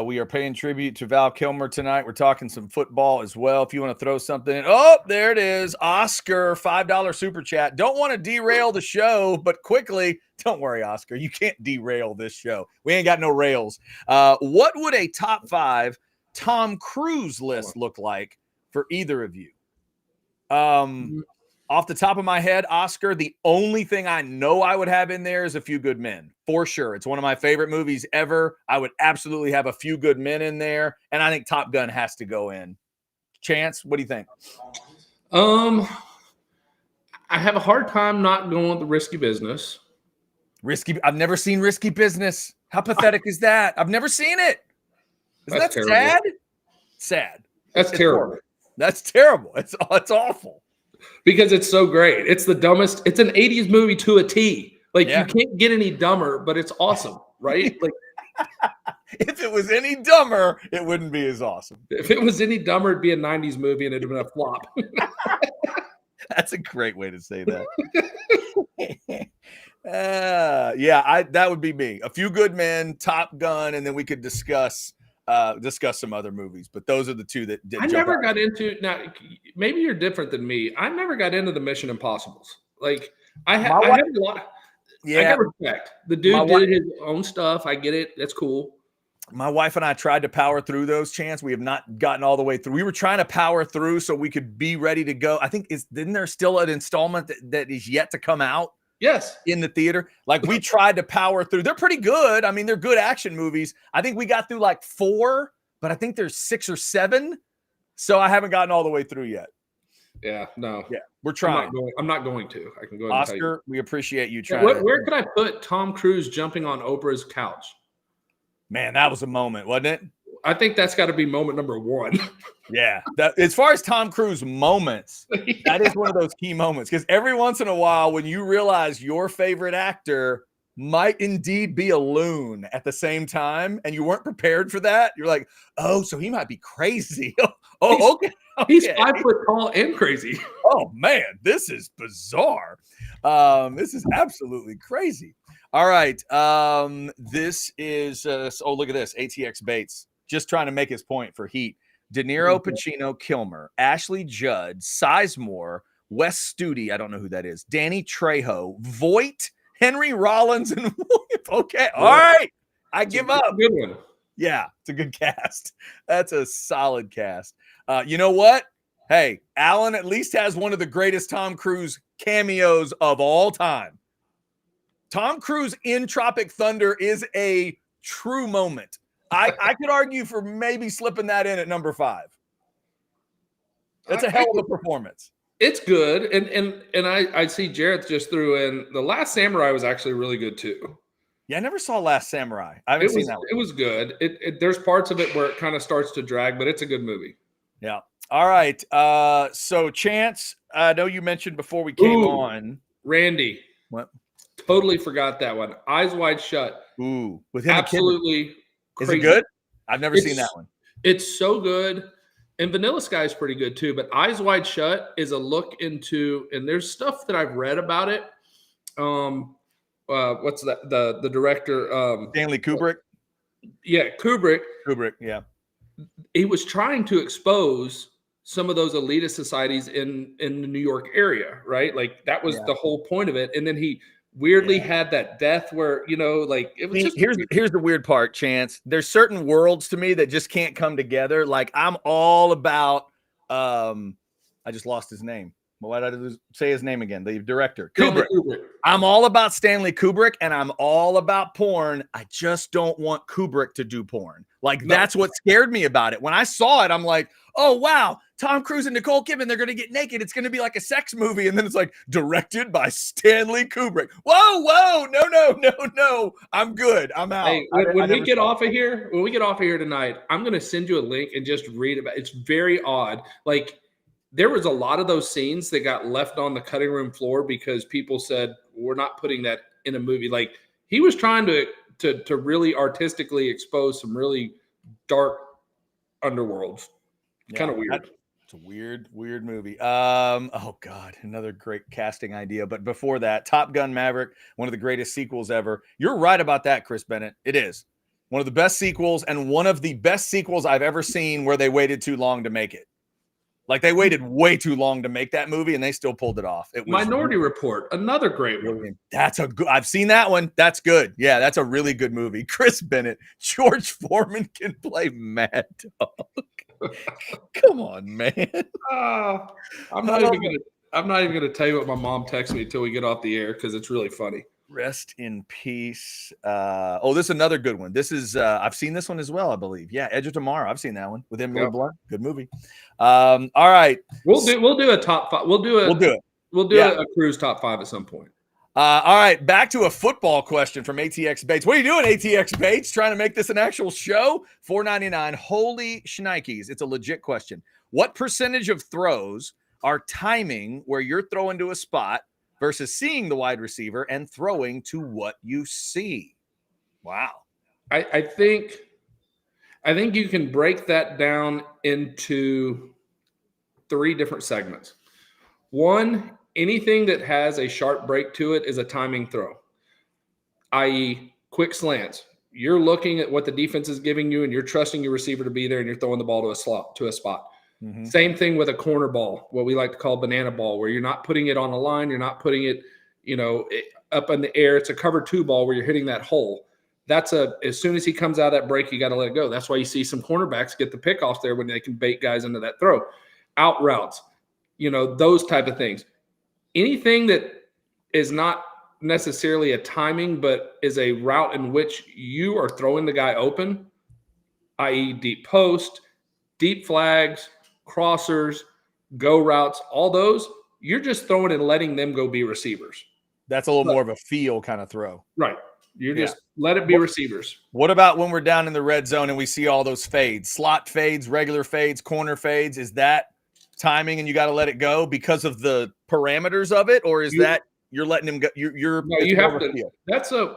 We are paying tribute to Val Kilmer tonight. We're talking some football as well. If you want to throw something in. Oh, there it is. Oscar, $5 super chat. Don't want to derail the show, but quickly, don't worry, Oscar. You can't derail this show. We ain't got no rails. What would a top 5 Tom Cruise list look like for either of you? Off the top of my head, Oscar, the only thing I know I would have in there is A Few Good Men, for sure. It's one of my favorite movies ever. I would absolutely have A Few Good Men in there, and I think Top Gun has to go in. Chance, what do you think? I have a hard time not going with the Risky Business. I've never seen Risky Business. How pathetic is that? I've never seen it. Isn't that sad? Sad. That's terrible. That's terrible. It's awful. Because it's so great. It's the dumbest. It's an 80s movie to a T. Like, you can't get any dumber, but it's awesome, right? Like, if it was any dumber, it wouldn't be as awesome. If it was any dumber, it'd be a 90s movie and it'd have been a flop. That's a great way to say that. That would be me. A Few Good Men, Top Gun, and then we could discuss some other movies, but those are the two that did. I never got into. Now, maybe you're different than me. I never got into the Mission Impossibles. Like, I had a lot. I got respect. The dude did his own stuff. I get it. That's cool. My wife and I tried to power through those, Chance. We have not gotten all the way through. We were trying to power through so we could be ready to go. I think isn't there still an installment that is yet to come out? Yes. In the theater. Like, we tried to power through. They're pretty good. I mean, they're good action movies. I think we got through like 4, but I think there's 6 or 7. So I haven't gotten all the way through yet. Yeah, no. Yeah, we're trying. I'm not going to. I can go ahead and tell you. Oscar, we appreciate you trying. Where could I put Tom Cruise jumping on Oprah's couch? Man, that was a moment, wasn't it? I think that's got to be moment number 1. Yeah. As far as Tom Cruise moments, that is one of those key moments. Because every once in a while, when you realize your favorite actor might indeed be a loon at the same time, and you weren't prepared for that, you're like, oh, so he might be crazy. Okay. He's 5 foot tall and crazy. Oh, man, this is bizarre. This is absolutely crazy. All right. This is, look at this. ATX Bates. Just trying to make his point for Heat. De Niro, Pacino, Kilmer, Ashley Judd, Sizemore, Wes Studi, I don't know who that is, Danny Trejo, Voight, Henry Rollins, and okay. All right. I give up. Good one. Yeah, it's a good cast. That's a solid cast. You know what? Hey, Alan at least has one of the greatest Tom Cruise cameos of all time. Tom Cruise in Tropic Thunder is a true moment. I could argue for maybe slipping that in at number 5. That's a hell of a performance. It's good. And I see Jarrett just threw in The Last Samurai was actually really good too. Yeah, I never saw Last Samurai. I haven't seen that one. It was good. There's parts of it where it kind of starts to drag, but it's a good movie. Yeah. All right. So Chance, I know you mentioned before we came on. Randy. What? Totally forgot that one. Eyes Wide Shut. Ooh. With him absolutely crazy. Is it good? I've never seen that one. It's so good. And Vanilla Sky is pretty good too. But Eyes Wide Shut is a look into, and there's stuff that I've read about it. What's that? The director, Stanley Kubrick. Yeah, Kubrick. Yeah. He was trying to expose some of those elitist societies in the New York area, right? Like that was the whole point of it. And then he weirdly had that death where, like it was just here's the weird part, Chance. There's certain worlds to me that just can't come together. Like I'm all about I just lost his name. Why did I say his name again? The director, Kubrick. I'm all about Stanley Kubrick, and I'm all about porn. I just don't want Kubrick to do porn. That's what scared me about it. When I saw it, I'm like, oh, wow, Tom Cruise and Nicole Kidman, they're going to get naked. It's going to be like a sex movie. And then it's like directed by Stanley Kubrick. Whoa, no. I'm good. I'm out. Hey, when we get off of here tonight, I'm going to send you a link and just read about it. It's very odd. Like, there was a lot of those scenes that got left on the cutting room floor because people said, we're not putting that in a movie. Like he was trying to really artistically expose some really dark underworlds. Kind of weird. It's a weird movie. Oh God, another great casting idea. But before that, Top Gun Maverick, one of the greatest sequels ever. You're right about that, Chris Bennett. It is. One of the best sequels, and one of the best sequels I've ever seen where they waited too long to make it. Like, they waited way too long to make that movie, and they still pulled it off. It was Minority Report, another great one. That's a good. I've seen that one. That's good. Yeah, that's a really good movie. Chris Bennett, George Foreman can play Mad Dog. Come on, man. I'm not even gonna tell you what my mom texted me until we get off the air because it's really funny. Rest in peace. This is another good one. This is I've seen this one as well, I believe. Yeah, Edge of Tomorrow. I've seen that one with Emily Blunt. Good movie. All right. We'll do a top 5. We'll do a cruise top 5 at some point. All right, back to a football question from ATX Bates. What are you doing, ATX Bates? Trying to make this an actual show? $4.99. Holy shnikes. It's a legit question. What percentage of throws are timing where you're throwing to a spot versus seeing the wide receiver and throwing to what you see? Wow. I think you can break that down into 3 different segments. One, anything that has a sharp break to it is a timing throw, i.e. quick slants. You're looking at what the defense is giving you, and you're trusting your receiver to be there, and you're throwing the ball to a spot. Mm-hmm. Same thing with a corner ball, what we like to call banana ball, where you're not putting it on a line. You're not putting it, up in the air. It's a cover 2 ball where you're hitting that hole. As soon as he comes out of that break, you got to let it go. That's why you see some cornerbacks get the pickoffs there when they can bait guys into that throw. Out routes, those type of things. Anything that is not necessarily a timing, but is a route in which you are throwing the guy open, i.e. deep post, deep flags, crossers, go routes, all those, you're just throwing and letting them go be receivers. That's a little more of a feel kind of throw. Right. You're just let it be receivers. What about when we're down in the red zone and we see all those fades, slot fades, regular fades, corner fades? Is that timing and you got to let it go because of the parameters of it? Or is that you're letting him go? You have to.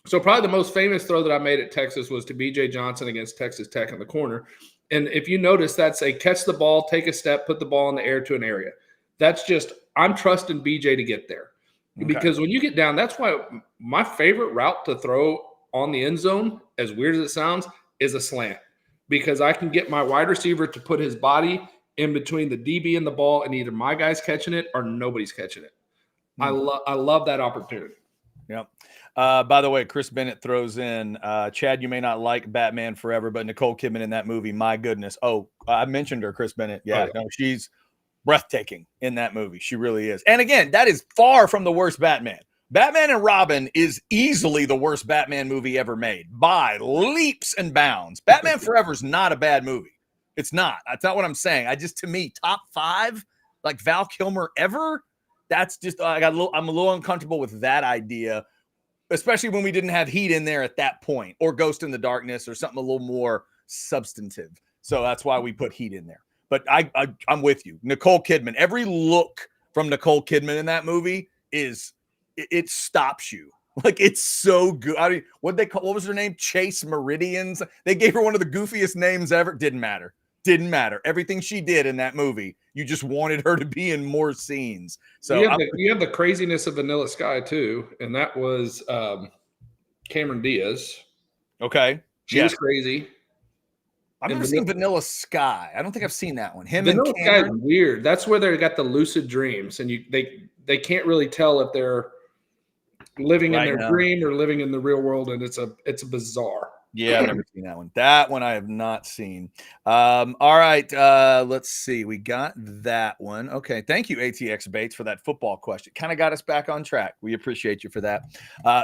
So probably the most famous throw that I made at Texas was to B.J. Johnson against Texas Tech in the corner. And if you notice, that's a catch the ball, take a step, put the ball in the air to an area. That's just, I'm trusting B.J. to get there. Okay. Because when you get down, that's why my favorite route to throw on the end zone, as weird as it sounds, is a slant. Because I can get my wide receiver to put his body in between the DB and the ball, and either my guy's catching it or nobody's catching it. Mm-hmm. I love that opportunity. Yep. By the way, Chris Bennett throws in, Chad, you may not like Batman Forever, but Nicole Kidman in that movie, my goodness. Oh, I mentioned her, Chris Bennett. Yeah, no, she's breathtaking in that movie. She really is. And again, that is far from the worst Batman. Batman and Robin is easily the worst Batman movie ever made by leaps and bounds. Batman Forever is not a bad movie. It's not. That's not what I'm saying. To me, top 5, like Val Kilmer ever, that's just, I'm a little uncomfortable with that idea, especially when we didn't have Heat in there at that point, or Ghost in the Darkness, or something a little more substantive. So that's why we put Heat in there. But I'm with you. Nicole Kidman, every look from Nicole Kidman in that movie it stops you. Like, it's so good. I mean, what was her name? Chase Meridians. They gave her one of the goofiest names ever. Didn't matter. Everything she did in that movie, you just wanted her to be in more scenes. So you have the craziness of Vanilla Sky too, and that was Cameron Diaz. Okay, she was crazy. I've never seen Vanilla Sky. I don't think I've seen that one. Vanilla Sky is weird. That's where they got the lucid dreams, and they can't really tell if they're living in their dream or living in the real world, and it's a bizarre. Yeah, I've never seen that one. That one I have not seen. All right, let's see. We got that one. Okay, thank you, ATX Bates, for that football question. Kind of got us back on track. We appreciate you for that.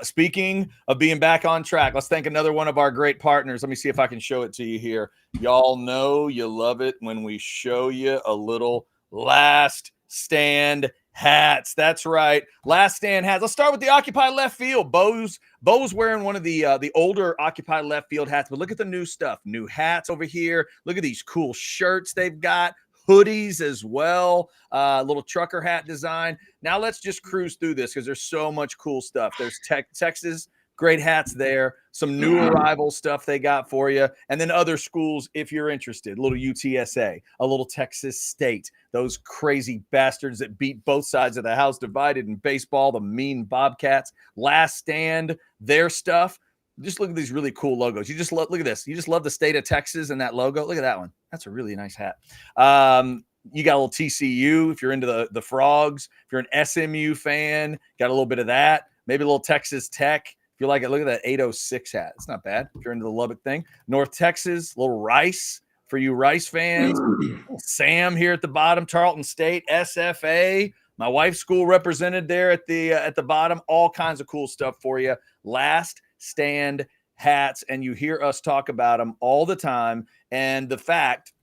Speaking of being back on track, let's thank another one of our great partners. Let me see if I can show it to you here. Y'all know you love it when we show you a little Last Stand hats. That's right. Last Stand hats. Let's start with the Occupy Left Field. Bo's wearing one of the older Occupy Left Field hats, but look at the new stuff. New hats over here. Look at these cool shirts they've got. Hoodies as well. Little trucker hat design. Now let's just cruise through this because there's so much cool stuff. There's Texas. Great hats there. Some new arrival stuff they got for you. And then other schools, if you're interested. A little UTSA, a little Texas State. Those crazy bastards that beat both sides of the house divided in baseball, the mean Bobcats. Last Stand, their stuff. Just look at these really cool logos. You just look at this. You just love the state of Texas and that logo. Look at that one. That's a really nice hat. You got a little TCU if you're into the Frogs. If you're an SMU fan, got a little bit of that. Maybe a little Texas Tech. If you like it, look at that 806 hat. It's not bad if you're into the Lubbock thing. North Texas, little Rice for you Rice fans. Sam here at the bottom, Tarleton State, SFA. My wife's school represented there at the bottom. All kinds of cool stuff for you. Last Stand hats, and you hear us talk about them all the time. And the fact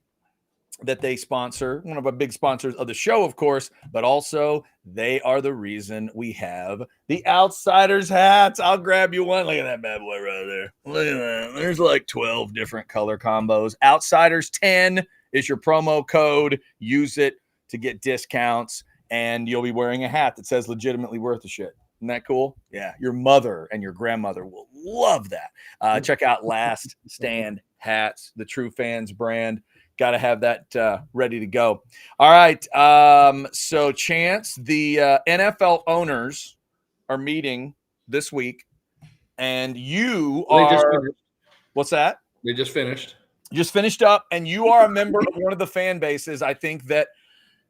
that they sponsor, one of our big sponsors of the show, of course, but also they are the reason we have the Outsiders hats. I'll grab you one. Look at that bad boy right there. Look at that. There's like 12 different color combos. Outsiders 10 is your promo code. Use it to get discounts, and you'll be wearing a hat that says legitimately worth a shit. Isn't that cool? Yeah. Your mother and your grandmother will love that. Check out Last Stand hats, the True Fans brand. Got to have that ready to go. All right. So, Chance, the NFL owners are meeting this week, and you are. What's that? They just finished. Just finished up, and you are a member of one of the fan bases, I think, that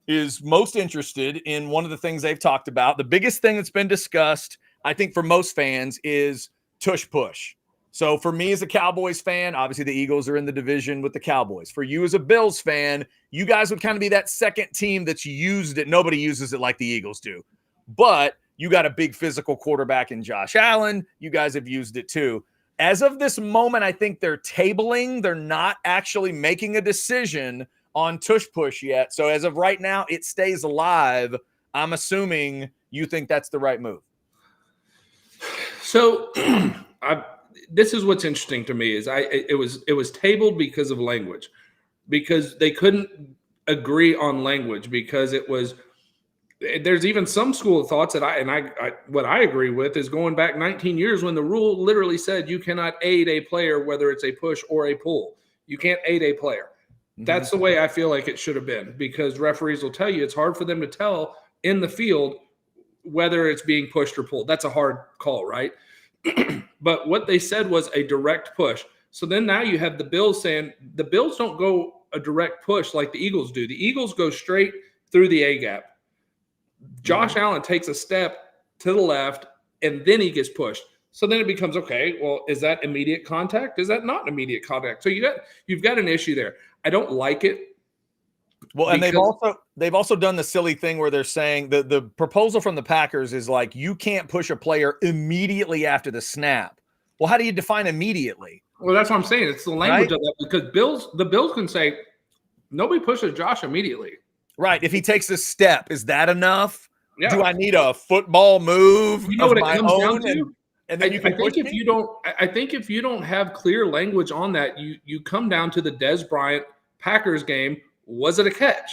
is most interested in one of the things they've talked about. The biggest thing that's been discussed, I think, for most fans is tush push. So for me as a Cowboys fan, obviously the Eagles are in the division with the Cowboys. For you as a Bills fan, you guys would kind of be that second team that's used it. Nobody uses it like the Eagles do. But you got a big physical quarterback in Josh Allen. You guys have used it too. As of this moment, I think they're tabling. They're not actually making a decision on tush push yet. So as of right now, it stays alive. I'm assuming you think that's the right move. So this is what's interesting to me is it was tabled because of language, because they couldn't agree on language, because there's even some school of thoughts that what I agree with is going back 19 years when the rule literally said you cannot aid a player, whether it's a push or a pull. You can't aid a player. That's the way I feel like it should have been, because referees will tell you it's hard for them to tell in the field whether it's being pushed or pulled. That's a hard call, right? But what they said was a direct push. So then now you have the Bills saying the Bills don't go a direct push like the Eagles do. The Eagles go straight through the A-gap. Josh Allen takes a step to the left, and then he gets pushed. So then it becomes, okay, well, is that immediate contact? Is that not immediate contact? So you've got an issue there. I don't like it. Well, and they've also done the silly thing where they're saying the proposal from the Packers is like, you can't push a player immediately after the snap. Well, how do you define immediately? Well, that's what I'm saying. It's the language of that, because the Bills can say nobody pushes Josh immediately. Right. If he takes a step, is that enough? Yeah. Do I need a football move? You know what it comes down to? And then I think if you don't have clear language on that, you come down to the Dez Bryant Packers game. Was it a catch?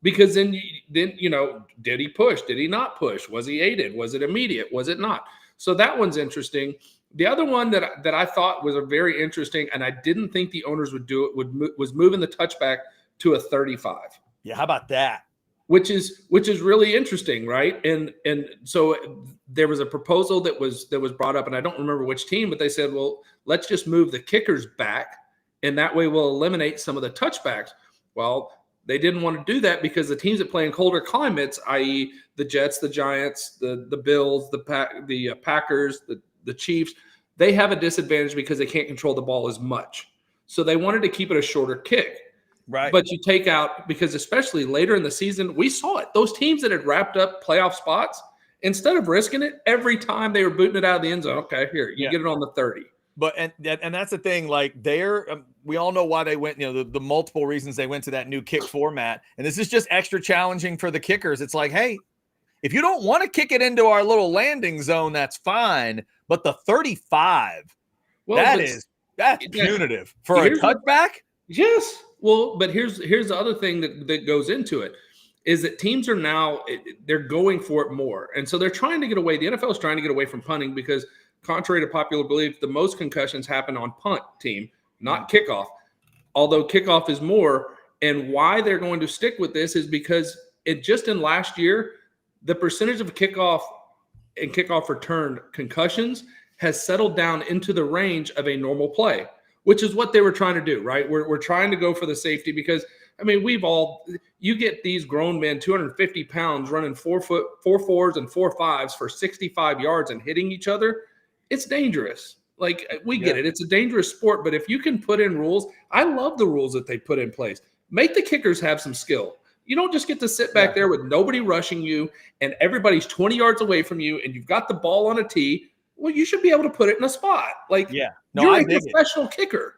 Because then did he push? Did he not push? Was he aided? Was it immediate? Was it not? So that one's interesting. The other one that I thought was a very interesting, and I didn't think the owners would do it, was moving the touchback to a 35. Yeah, how about that? Which is really interesting, right? And so there was a proposal that was brought up, and I don't remember which team, but they said, well, let's just move the kickers back, and that way we'll eliminate some of the touchbacks. Well, they didn't want to do that because the teams that play in colder climates, i.e. the Jets, the Giants, the Bills, the Packers, the Chiefs, they have a disadvantage because they can't control the ball as much. So they wanted to keep it a shorter kick. Right. But you take out, because especially later in the season, we saw it. Those teams that had wrapped up playoff spots, instead of risking it, every time they were booting it out of the end zone. Okay, here, you get it on the 30. But and that's the thing. Like we all know why they went. The multiple reasons they went to that new kick format, and this is just extra challenging for the kickers. It's like, hey, if you don't want to kick it into our little landing zone, that's fine. But the 35, that's punitive for a touchback. Yes. Well, but here's the other thing that goes into it is that teams are now they're going for it more, and so they're trying to get away. The NFL is trying to get away from punting because, contrary to popular belief, the most concussions happen on punt team, not kickoff, although kickoff is more. And why they're going to stick with this is because just in last year, the percentage of kickoff and kickoff return concussions has settled down into the range of a normal play, which is what they were trying to do, right? We're trying to go for the safety because, I mean, you get these grown men, 250 pounds, running 4 4s and 4 5s for 65 yards and hitting each other. It's dangerous. Like, we get it. It's a dangerous sport, but if you can put in rules, I love the rules that they put in place. Make the kickers have some skill. You don't just get to sit back there with nobody rushing you and everybody's 20 yards away from you and you've got the ball on a tee. Well, you should be able to put it in a spot. Like, you're a professional kicker.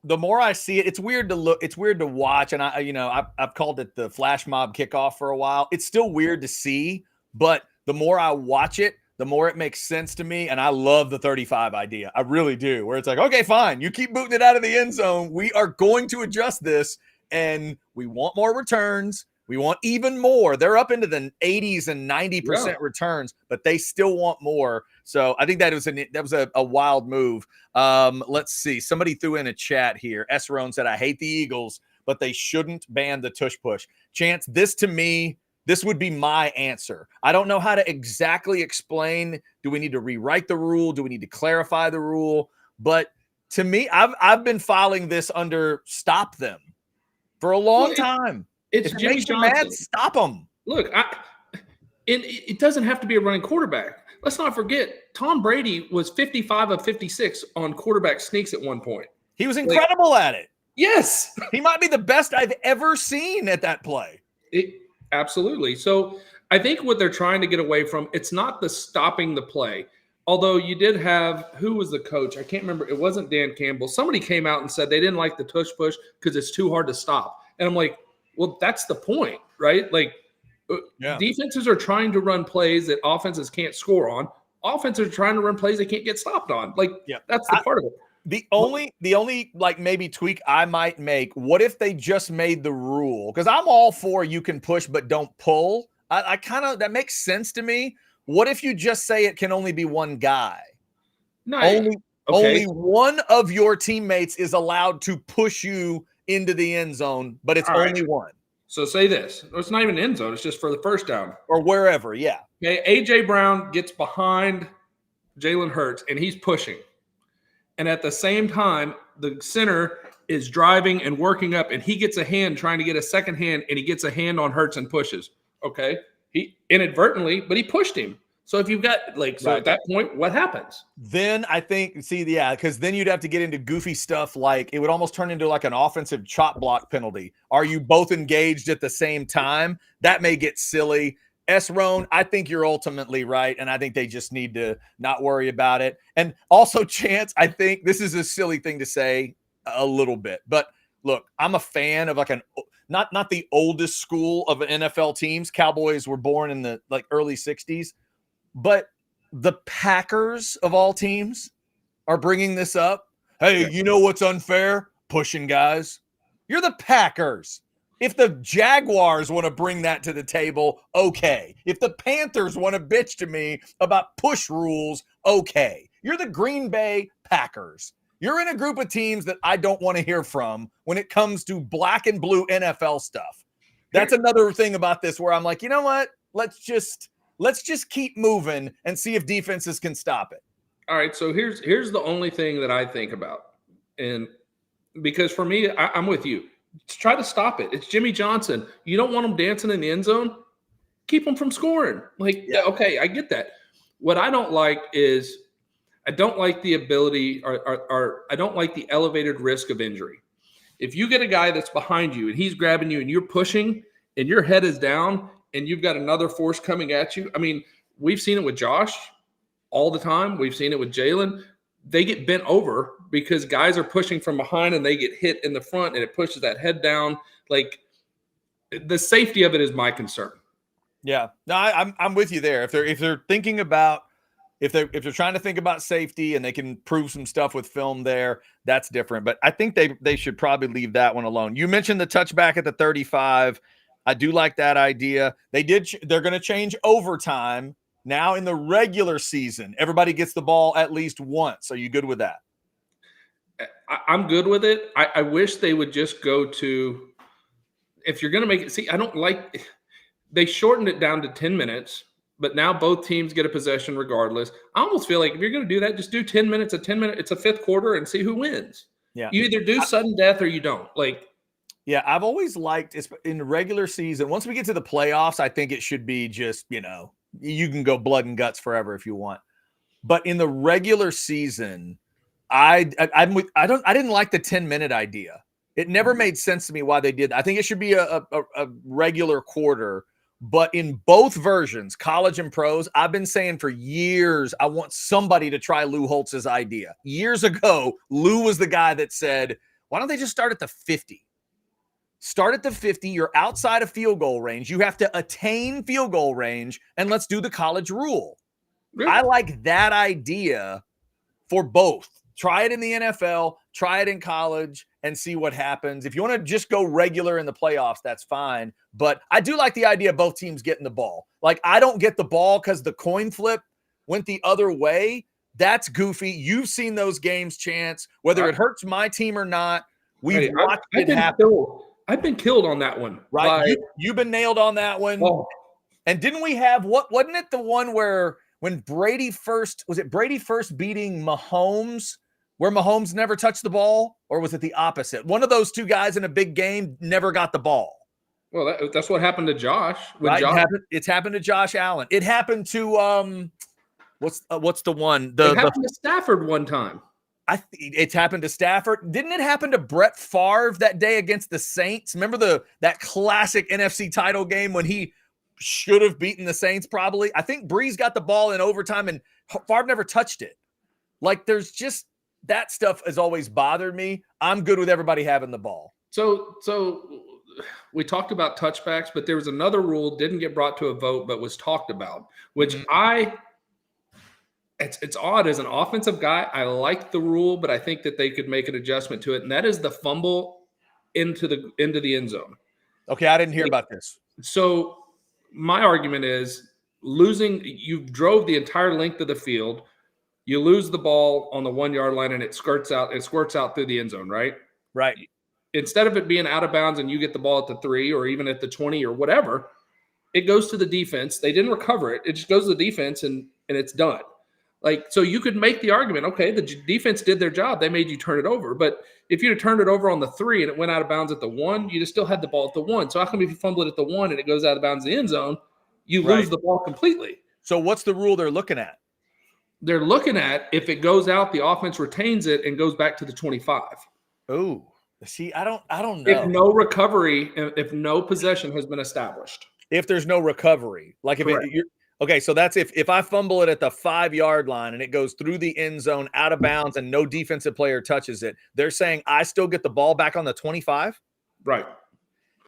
The more I see it, it's weird to look. It's weird to watch, and I've called it the flash mob kickoff for a while. It's still weird to see, but the more I watch it, the more it makes sense to me. And I love the 35 idea. I really do. Where it's like, okay, fine, you keep booting it out of the end zone. We are going to adjust this, and we want more returns. We want even more. They're up into the 80s and 90% returns, but they still want more. So I think that was a wild move. Let's see. Somebody threw in a chat here. S. Roan said, I hate the Eagles, but they shouldn't ban the tush push. Chance, this to me, this would be my answer. I don't know how to exactly explain. Do we need to rewrite the rule? Do we need to clarify the rule? But to me, I've been filing this under stop them for a long time. It's if it Jimmy makes Johnson. You mad, stop them. Look, it doesn't have to be a running quarterback. Let's not forget, Tom Brady was 55 of 56 on quarterback sneaks at one point. He was incredible at it. Yes. He might be the best I've ever seen at that play. Absolutely. So I think what they're trying to get away from, it's not the stopping the play. Although you did have, who was the coach? I can't remember. It wasn't Dan Campbell. Somebody came out and said they didn't like the tush push because it's too hard to stop. And I'm like, well, that's the point, right? Like, defenses are trying to run plays that offenses can't score on. Offenses are trying to run plays they can't get stopped on. Like, that's the part of it. The only like maybe tweak I might make, what if they just made the rule? Because I'm all for you can push but don't pull. I kind of, that makes sense to me. What if you just say it can only be one guy? No, only one of your teammates is allowed to push you into the end zone, but it's only one. So say this. It's not even an end zone. It's just for the first down. Or wherever, yeah. Okay, A.J. Brown gets behind Jalen Hurts, and he's pushing. And at the same time, the center is driving and working up, and he gets a hand trying to get a second hand, and he gets a hand on Hurts and pushes. Okay? He inadvertently, but he pushed him. So if you've got, at that point, what happens? Then I think, because then you'd have to get into goofy stuff like it would almost turn into like an offensive chop block penalty. Are you both engaged at the same time? That may get silly. S. Roan, I think you're ultimately right, and I think they just need to not worry about it. And also, Chance, I think this is a silly thing to say a little bit, but look, I'm a fan of like not the oldest school of NFL teams. Cowboys were born in the early 60s. But the Packers of all teams are bringing this up. Hey, you know what's unfair? Pushing guys. You're the Packers. If the Jaguars want to bring that to the table, okay. If the Panthers want to bitch to me about push rules, okay. You're the Green Bay Packers. You're in a group of teams that I don't want to hear from when it comes to black and blue NFL stuff. That's another thing about this where I'm like, you know what? Let's just keep moving and see if defenses can stop it. All right, so here's the only thing that I think about. And because for me, I'm with you. Try to stop it. It's Jimmy Johnson. You don't want him dancing in the end zone? Keep him from scoring. Okay, I get that. What I don't like is I don't like the ability or I don't like the elevated risk of injury. If you get a guy that's behind you and he's grabbing you and you're pushing and your head is down and you've got another force coming at you. I mean, we've seen it with Josh all the time. We've seen it with Jalen. They get bent over because guys are pushing from behind and they get hit in the front and it pushes that head down. Like, the safety of it is my concern. Yeah, no, I'm with you there. If they're thinking about if they're trying to think about safety and they can prove some stuff with film there, that's different. But I think they should probably leave that one alone. You mentioned the touchback at the 35. I do like that idea. They're going to change overtime now in the regular season. Everybody gets the ball at least once. Are you good with that? I'm good with it. I wish they would just go to, if you're going to make it, I don't like, they shortened it down to 10 minutes. but now both teams get a possession regardless. I almost feel like if you're going to do that, just do 10 minutes, a 10-minute, it's a fifth quarter, and see who wins. Yeah. You either do sudden death or you don't. Yeah, I've always liked in the regular season. Once we get to the playoffs, I think it should be just, you can go blood and guts forever if you want. But in the regular season, I didn't like the 10-minute idea. It never made sense to me why they did. I think it should be a regular quarter. But in both versions, college and pros, I've been saying for years, I want somebody to try Lou Holtz's idea. Years ago, Lou was the guy that said, why don't they just start at the 50? Start at the 50. You're outside of field goal range. You have to attain field goal range, and let's do the college rule. Really? I like that idea for both. Try it in the NFL, try it in college, and see what happens. If you want to just go regular in the playoffs, that's fine. But I do like the idea of both teams getting the ball. Like, I don't get the ball because the coin flip went the other way. That's goofy. You've seen those games, Chance. Whether it hurts my team or not, we've watched it happen. I've been killed on that one. Right. You've been nailed on that one. Oh. And didn't we have wasn't it the one where when Brady first beating Mahomes, where Mahomes never touched the ball, or was it the opposite? One of those two guys in a big game never got the ball. Well, that's what happened to Josh. Right? It's happened to Josh Allen. It happened to what's the one? It happened to Stafford one time. It's happened to Stafford. Didn't it happen to Brett Favre that day against the Saints? Remember that classic NFC title game when he should have beaten the Saints probably? I think Breeze got the ball in overtime and Favre never touched it. Like, there's just that stuff has always bothered me. I'm good with everybody having the ball. So we talked about touchbacks, but there was another rule, didn't get brought to a vote, but was talked about, which it's odd. As an offensive guy, I like the rule, but I think that they could make an adjustment to it, and that is the fumble into the end zone. Okay, I didn't hear about this. So my argument is you drove the entire length of the field, you lose the ball on the 1 yard line, and it squirts out through the end zone, right? Right. Instead of it being out of bounds and you get the ball at the 3 or even at the 20 or whatever, it goes to the defense. They didn't recover it. It just goes to the defense and it's done. Like, so you could make the argument, okay, the defense did their job. They made you turn it over. But if you'd have turned it over on the 3 and it went out of bounds at the 1, you'd have still had the ball at the 1. So how come if you fumble it at the 1 and it goes out of bounds in the end zone, you lose the ball completely? So what's the rule they're looking at? They're looking at if it goes out, the offense retains it and goes back to the 25. Oh, see, I don't know. If no recovery, if no possession has been established. If there's no recovery. Like you're okay, so that's if I fumble it at the 5 yard line and it goes through the end zone out of bounds and no defensive player touches it, they're saying I still get the ball back on the 25? Right.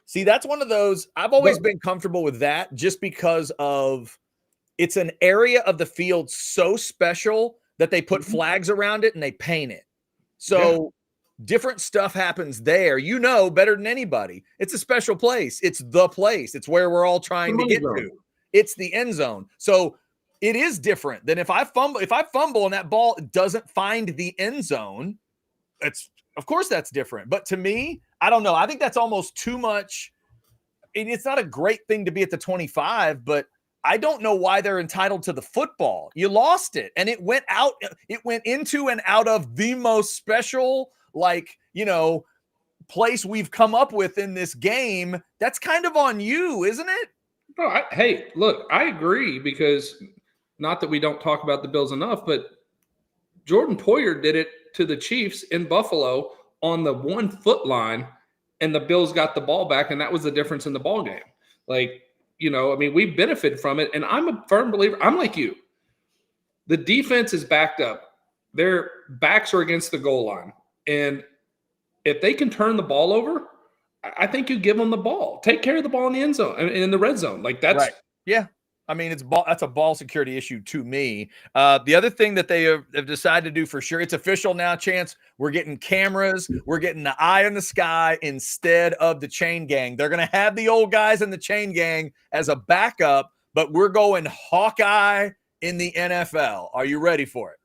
See, that's one of those. I've always been comfortable with that just because of it's an area of the field so special that they put flags around it and they paint it. So different stuff happens there. You know better than anybody. It's a special place. It's the place. It's where we're all trying to get to. It's the end zone. So it is different than if I fumble and that ball doesn't find the end zone. Of course that's different. But to me, I don't know. I think that's almost too much. It's not a great thing to be at the 25, but I don't know why they're entitled to the football. You lost it, and it went out. It went into and out of the most special, place we've come up with in this game. That's kind of on you, isn't it? No, hey, look, I agree because not that we don't talk about the Bills enough, but Jordan Poyer did it to the Chiefs in Buffalo on the 1 foot line, and the Bills got the ball back, and that was the difference in the ball game. We benefit from it, and I'm a firm believer. I'm like you. The defense is backed up. Their backs are against the goal line, and if they can turn the ball over, I think you give them the ball. Take care of the ball in the end zone and in the red zone. Like that's right. Yeah. I mean, that's a ball security issue to me. The other thing that they have decided to do for sure, it's official now, Chance, we're getting cameras. We're getting the eye in the sky instead of the chain gang. They're going to have the old guys in the chain gang as a backup, but we're going Hawkeye in the NFL. Are you ready for it?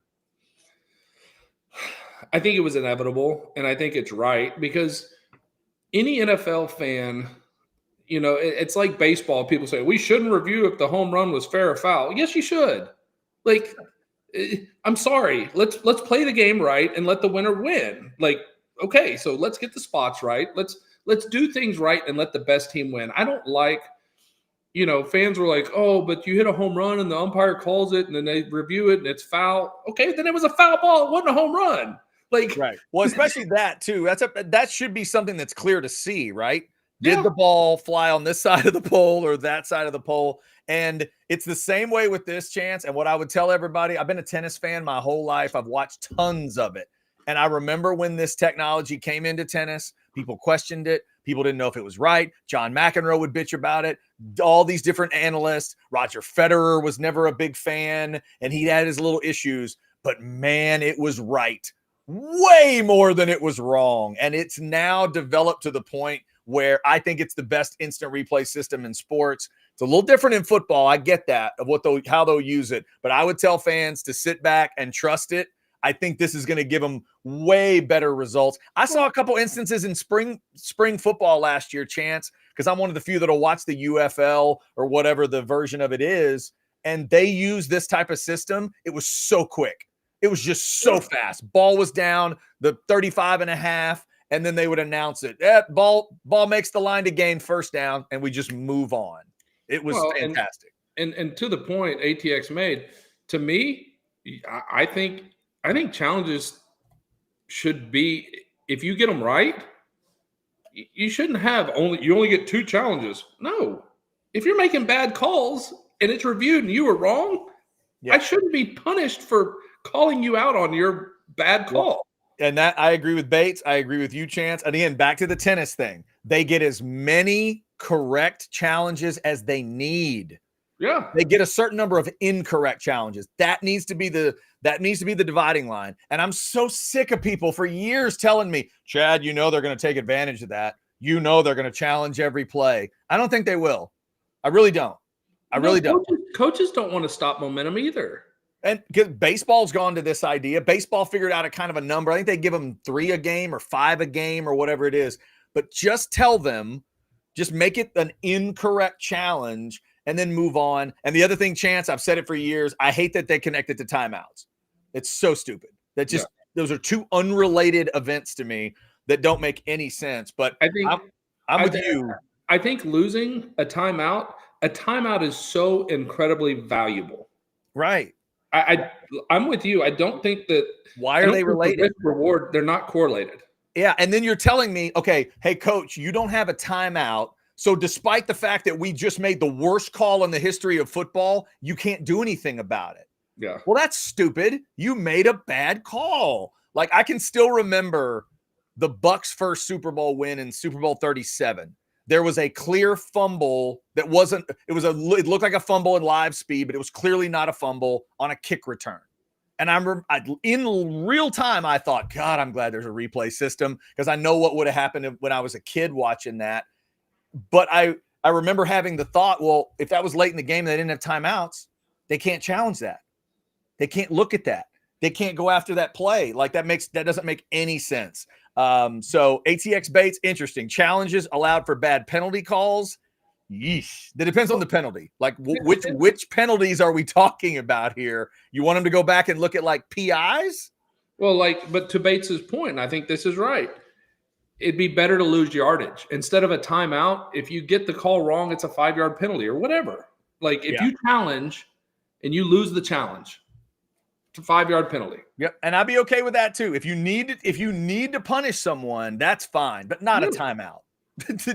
I think it was inevitable, and I think it's right because any NFL fan, it's like baseball. People say we shouldn't review if the home run was fair or foul. Yes, you should. Like, I'm sorry. Let's play the game right and let the winner win. Like, okay, so let's get the spots right. Let's do things right and let the best team win. I don't like, fans were like, oh, but you hit a home run and the umpire calls it and then they review it and it's foul. Okay, then it was a foul ball. It wasn't a home run. Like, right. Well, especially that too. That should be something that's clear to see, right? Yeah. Did the ball fly on this side of the pole or that side of the pole? And it's the same way with this, Chance. And what I would tell everybody, I've been a tennis fan my whole life. I've watched tons of it. And I remember when this technology came into tennis, people questioned it. People didn't know if it was right. John McEnroe would bitch about it. All these different analysts. Roger Federer was never a big fan, and he had his little issues. But man, it was right. Way more than it was wrong. And it's now developed to the point where I think it's the best instant replay system in sports. It's a little different in football. I get that, of how they'll use it. But I would tell fans to sit back and trust it. I think this is going to give them way better results. I saw a couple instances in spring football last year, Chance, because I'm one of the few that'll watch the UFL or whatever the version of it is, and they use this type of system. It was so quick. It was just so fast. Ball was down the 35.5, and then they would announce it. Ball makes the line to gain first down, and we just move on. It was fantastic. And to the point ATX made, to me, I think challenges should be, if you get them right, you shouldn't have you only get 2 challenges. No. If you're making bad calls and it's reviewed and you were wrong, I shouldn't be punished for calling you out on your bad call. And that, I agree with Bates. I agree with you, Chance. And again, back to the tennis thing. They get as many correct challenges as they need. Yeah. They get a certain number of incorrect challenges. That needs to be the dividing line. And I'm so sick of people for years telling me, Chad, they're going to take advantage of that. They're going to challenge every play. I don't think they will. I really don't. Coaches don't want to stop momentum either. And baseball's gone to this idea. Baseball figured out a kind of a number. I think they give them 3 a game or 5 a game or whatever it is. But just tell them, just make it an incorrect challenge and then move on. And the other thing, Chance, I've said it for years, I hate that they connect it to timeouts. It's so stupid. Those are 2 unrelated events to me that don't make any sense. But I'm with you. I think losing a timeout is so incredibly valuable. Right. I'm with you. I don't think that. Why are they related? Risk reward, they're not correlated. Yeah. And then you're telling me, okay, hey, coach, you don't have a timeout. So despite the fact that we just made the worst call in the history of football, you can't do anything about it. Yeah. Well, that's stupid. You made a bad call. Like, I can still remember the Bucs' first Super Bowl win in Super Bowl 37. There was a clear fumble that wasn't, it looked like a fumble in live speed, but it was clearly not a fumble on a kick return. And I remember in real time, I thought, God, I'm glad there's a replay system, because I know what would have happened when I was a kid watching that. But I remember having the thought, well, if that was late in the game and they didn't have timeouts, they can't challenge that. They can't look at that. They can't go after that play. Like, that doesn't make any sense. So ATX Bates, interesting. Challenges allowed for bad penalty calls. Yeesh. That depends on the penalty. Like, which penalties are we talking about here? You want them to go back and look at like PIs? Well, but to Bates's point, I think this is right. It'd be better to lose yardage instead of a timeout. If you get the call wrong, it's a 5-yard penalty or whatever. Like, if you challenge and you lose the challenge, it's a 5-yard penalty. Yep. And I'd be okay with that too. If you need to punish someone, that's fine, but not a timeout.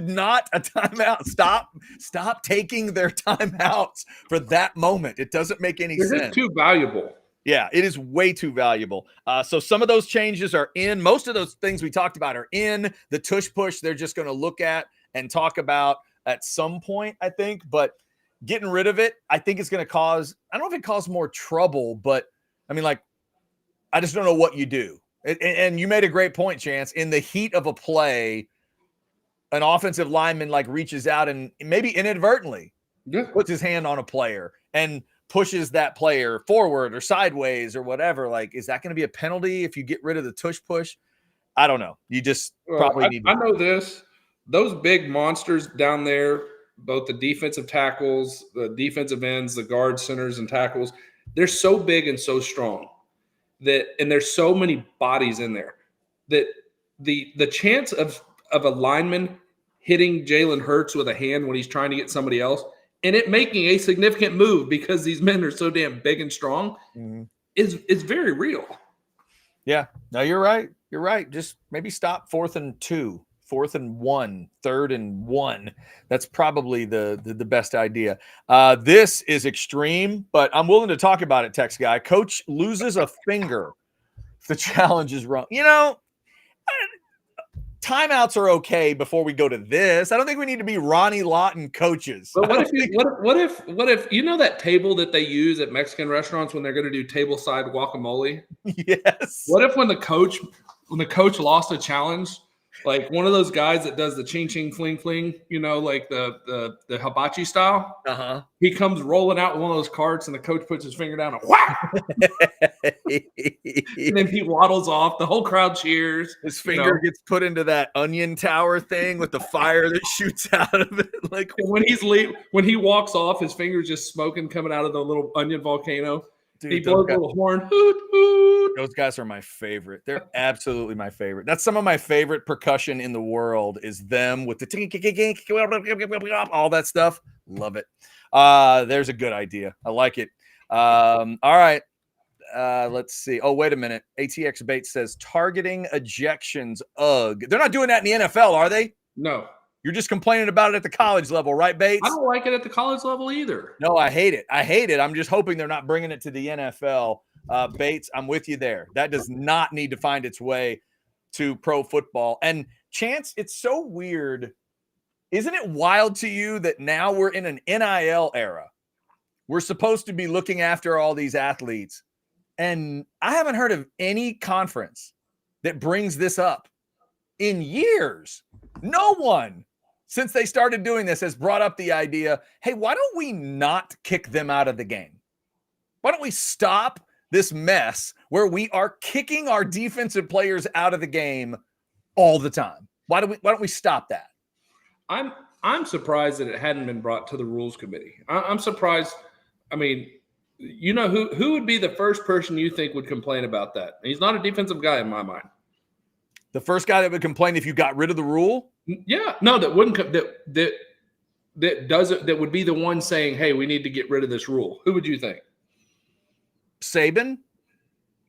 Not a timeout. Stop taking their timeouts for that moment. It doesn't make any sense. It's too valuable. Yeah, it is way too valuable. So some of those changes are in. Most of those things we talked about are in. The tush push, they're just going to look at and talk about at some point, I think. But getting rid of it, I think it's going to cause, I don't know if it caused more trouble, but I mean, like, I just don't know what you do. And you made a great point, Chance. In the heat of a play, an offensive lineman like reaches out and maybe inadvertently puts his hand on a player and pushes that player forward or sideways or whatever. Like, is that going to be a penalty if you get rid of the tush push? I don't know. You just probably need to. I know this. those big monsters down there, both the defensive tackles, the defensive ends, the guard centers and tackles, they're so big and so strong and there's so many bodies in there that the chance of a lineman hitting Jalen Hurts with a hand when he's trying to get somebody else and it making a significant move because these men are so damn big and strong is very real. Yeah, no, you're right. You're right. Just maybe stop 4th and 2. 4th and 1, 3rd and 1. That's probably the best idea. This is extreme, but I'm willing to talk about it, Text guy. Coach loses a finger. The challenge is wrong. You know, timeouts are okay before we go to this. I don't think we need to be Ronnie Lawton coaches. But what if you know that table that they use at Mexican restaurants when they're going to do tableside guacamole? Yes. What if when the coach lost a challenge, like one of those guys that does the ching ching fling fling, you know, like the hibachi style. He comes rolling out with one of those carts, and the coach puts his finger down and whack, and then he waddles off. The whole crowd cheers. His finger gets put into that onion tower thing with the fire that shoots out of it. Like when he walks off, his finger's just smoking coming out of the little onion volcano. Dude, he blows a little horn. Hoot, hoot. Those guys are my favorite. They're absolutely my favorite. That's some of my favorite percussion in the world is them with the all that stuff. Love it. There's a good idea. I like it. All right. Let's see. Oh, wait a minute. ATX Bates says targeting ejections. Ugh. They're not doing that in the NFL, are they? No. You're just complaining about it at the college level, right, Bates? I don't like it at the college level either. No, I hate it. I hate it. I'm just hoping they're not bringing it to the NFL. Bates, I'm with you there. That does not need to find its way to pro football. And Chance, it's so weird. Isn't it wild to you that now we're in an NIL era? We're supposed to be looking after all these athletes. And I haven't heard of any conference that brings this up in years. No one, since they started doing this, has brought up the idea, hey, why don't we not kick them out of the game? Why don't we stop this mess where we are kicking our defensive players out of the game all the time? Why don't we stop that? I'm surprised that it hadn't been brought to the rules committee. I'm surprised. I mean, you know, who would be the first person you think would complain about that? He's not a defensive guy in my mind. The first guy that would complain if you got rid of the rule? Yeah, no, that wouldn't that would be the one saying, "Hey, we need to get rid of this rule." Who would you think? Saban?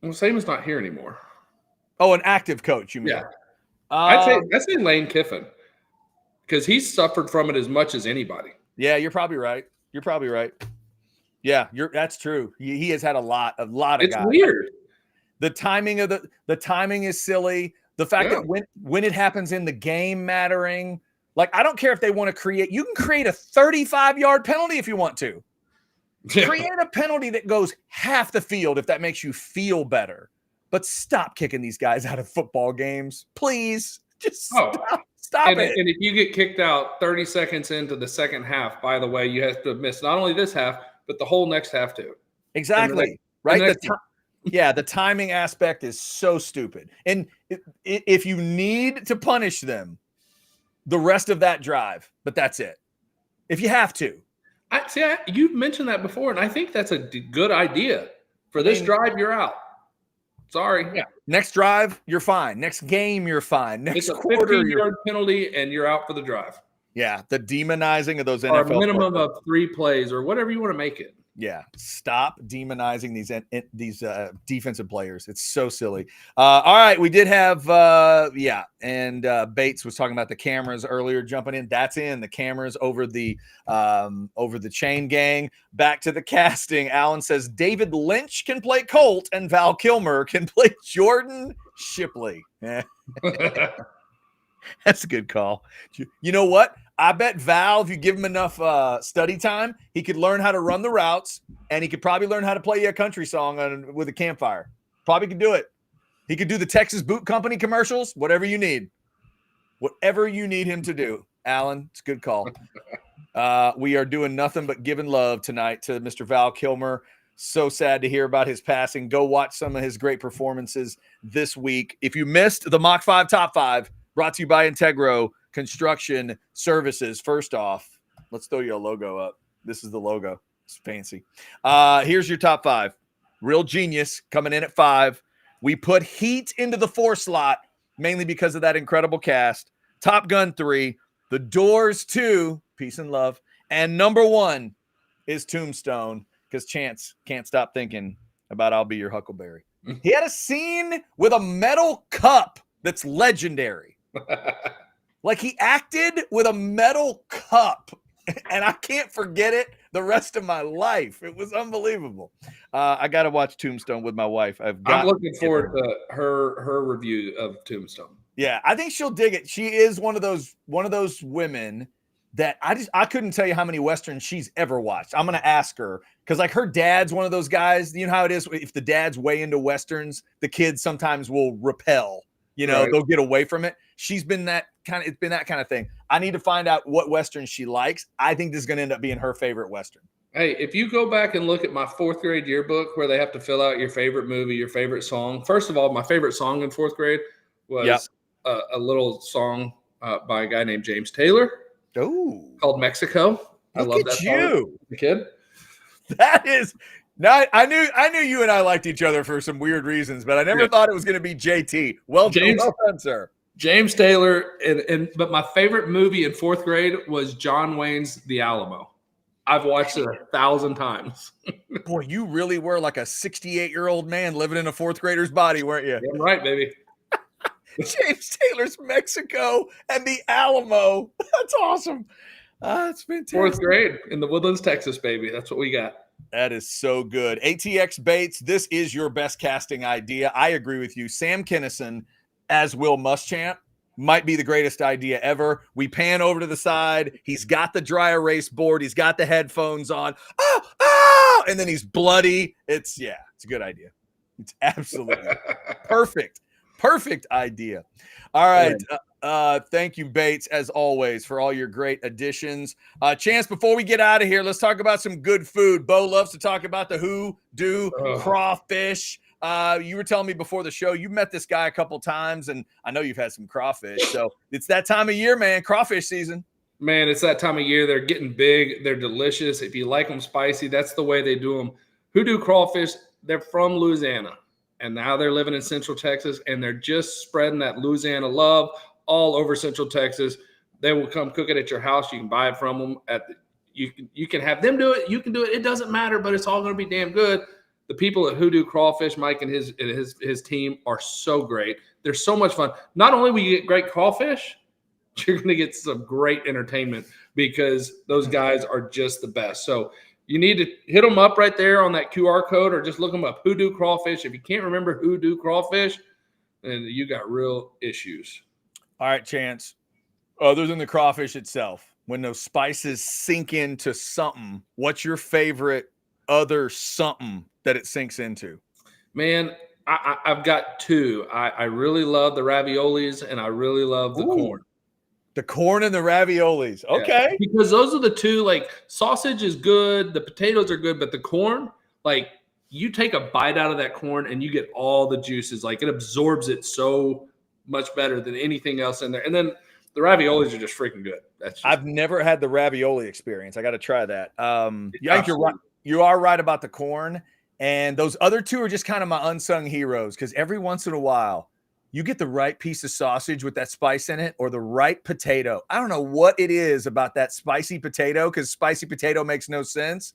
Well, Saban's not here anymore. Oh, an active coach, you mean? Yeah. I'd say Lane Kiffin because he's suffered from it as much as anybody. Yeah, you're probably right. Yeah, that's true. He has had a lot of guys. It's weird. The timing of the timing is silly. The fact that when it happens in the game mattering, like I don't care if they want to you can create a 35-yard penalty if you want to. Yeah. Create a penalty that goes half the field if that makes you feel better. But stop kicking these guys out of football games, please. Just stop it. And if you get kicked out 30 seconds into the second half, by the way, you have to miss not only this half, but the whole next half too. Exactly. Right. The timing aspect is so stupid. And if you need to punish them, the rest of that drive, but that's it. If you have to. You've mentioned that before, and I think that's a good idea. For this drive, you're out. Sorry. Yeah. Next drive, you're fine. Next game, you're fine. Next it's a quarter, 15-yard penalty, and you're out for the drive. Yeah, the demonizing of those or NFL a minimum of 3 plays or whatever you want to make it. Yeah, stop demonizing these defensive players. It's so silly. All right, we did have and Bates was talking about the cameras earlier jumping in. That's in the cameras over the chain gang. Back to the casting. Alan says David Lynch can play Colt and Val Kilmer can play Jordan Shipley. That's a good call. You know what? I bet Val, if you give him enough study time, he could learn how to run the routes, and he could probably learn how to play you a country song with a campfire. Probably could do it. He could do the Texas Boot Company commercials, whatever you need. Whatever you need him to do. Alan, it's a good call. We are doing nothing but giving love tonight to Mr. Val Kilmer. So sad to hear about his passing. Go watch some of his great performances this week. If you missed the Mach 5 Top 5, brought to you by Integro, Construction Services. First off, let's throw your logo up. This is the logo. It's fancy. Here's your top 5. Real Genius coming in at 5. We put Heat into the 4 slot, mainly because of that incredible cast. Top Gun 3. The Doors 2. Peace and Love. And number 1 is Tombstone, because Chance can't stop thinking about I'll Be Your Huckleberry. He had a scene with a metal cup that's legendary. Like, he acted with a metal cup, and I can't forget it the rest of my life. It was unbelievable. I got to watch Tombstone with my wife. I'm looking forward to her review of Tombstone. Yeah, I think she'll dig it. She is one of those women that I couldn't tell you how many Westerns she's ever watched. I'm going to ask her, because like her dad's one of those guys. You know how it is if the dad's way into Westerns, the kids sometimes will repel. Right. They'll get away from it. It's been that kind of thing. I need to find out what Western she likes. I think this is going to end up being her favorite Western. Hey, if you go back and look at my 4th grade yearbook where they have to fill out your favorite movie, your favorite song. First of all, my favorite song in 4th grade was a little song by a guy named James Taylor. Oh, called Mexico. I love that song. The kid. That is not. I knew you and I liked each other for some weird reasons, but I never thought it was going to be JT. Well done, sir. James Taylor, but my favorite movie in 4th grade was John Wayne's The Alamo. I've watched it 1,000 times. Boy, you really were like a 68-year-old man living in a 4th grader's body, weren't you? Yeah, right, baby. James Taylor's Mexico and The Alamo. That's awesome. That's fantastic. 4th grade in the Woodlands, Texas, baby. That's what we got. That is so good. ATX Bates, this is your best casting idea. I agree with you. Sam Kinison as Will Muschamp might be the greatest idea ever. We pan over to the side. He's got the dry erase board. He's got the headphones on. Oh, and then he's bloody. It's a good idea. It's absolutely perfect idea. All right. Thank you, Bates, as always, for all your great additions. Chance, before we get out of here, let's talk about some good food. Bo loves to talk about the hoodoo crawfish. You were telling me before the show, you met this guy a couple times, and I know you've had some crawfish. So it's that time of year, man. Crawfish season. Man, it's that time of year. They're getting big. They're delicious. If you like them spicy, that's the way they do them. Hoodoo crawfish, they're from Louisiana. And now they're living in Central Texas, and they're just spreading that Louisiana love all over Central Texas. They will come cook it at your house. You can buy it from them. You can have them do it. You can do it. It doesn't matter, but it's all going to be damn good. The people at Hoodoo Crawfish, Mike and his team, are so great. They're so much fun. Not only will you get great crawfish, you're going to get some great entertainment because those guys are just the best. So you need to hit them up right there on that QR code, or just look them up, Hoodoo Crawfish. If you can't remember Hoodoo Crawfish, then you got real issues. All right, Chance. Other than the crawfish itself, when those spices sink into something, what's your favorite other something that it sinks into? Man, I've got 2. I really love the raviolis, and I really love the corn. The corn and the raviolis. Okay. Yeah, because those are the 2, like, sausage is good, the potatoes are good, but the corn, like, you take a bite out of that corn and you get all the juices. Like, it absorbs it so much better than anything else in there. And then the raviolis are just freaking good. I've never had the ravioli experience. I got to try that. I think you're right. You are right about the corn. And those other 2 are just kind of my unsung heroes, because every once in a while, you get the right piece of sausage with that spice in it, or the right potato. I don't know what it is about that spicy potato, because spicy potato makes no sense.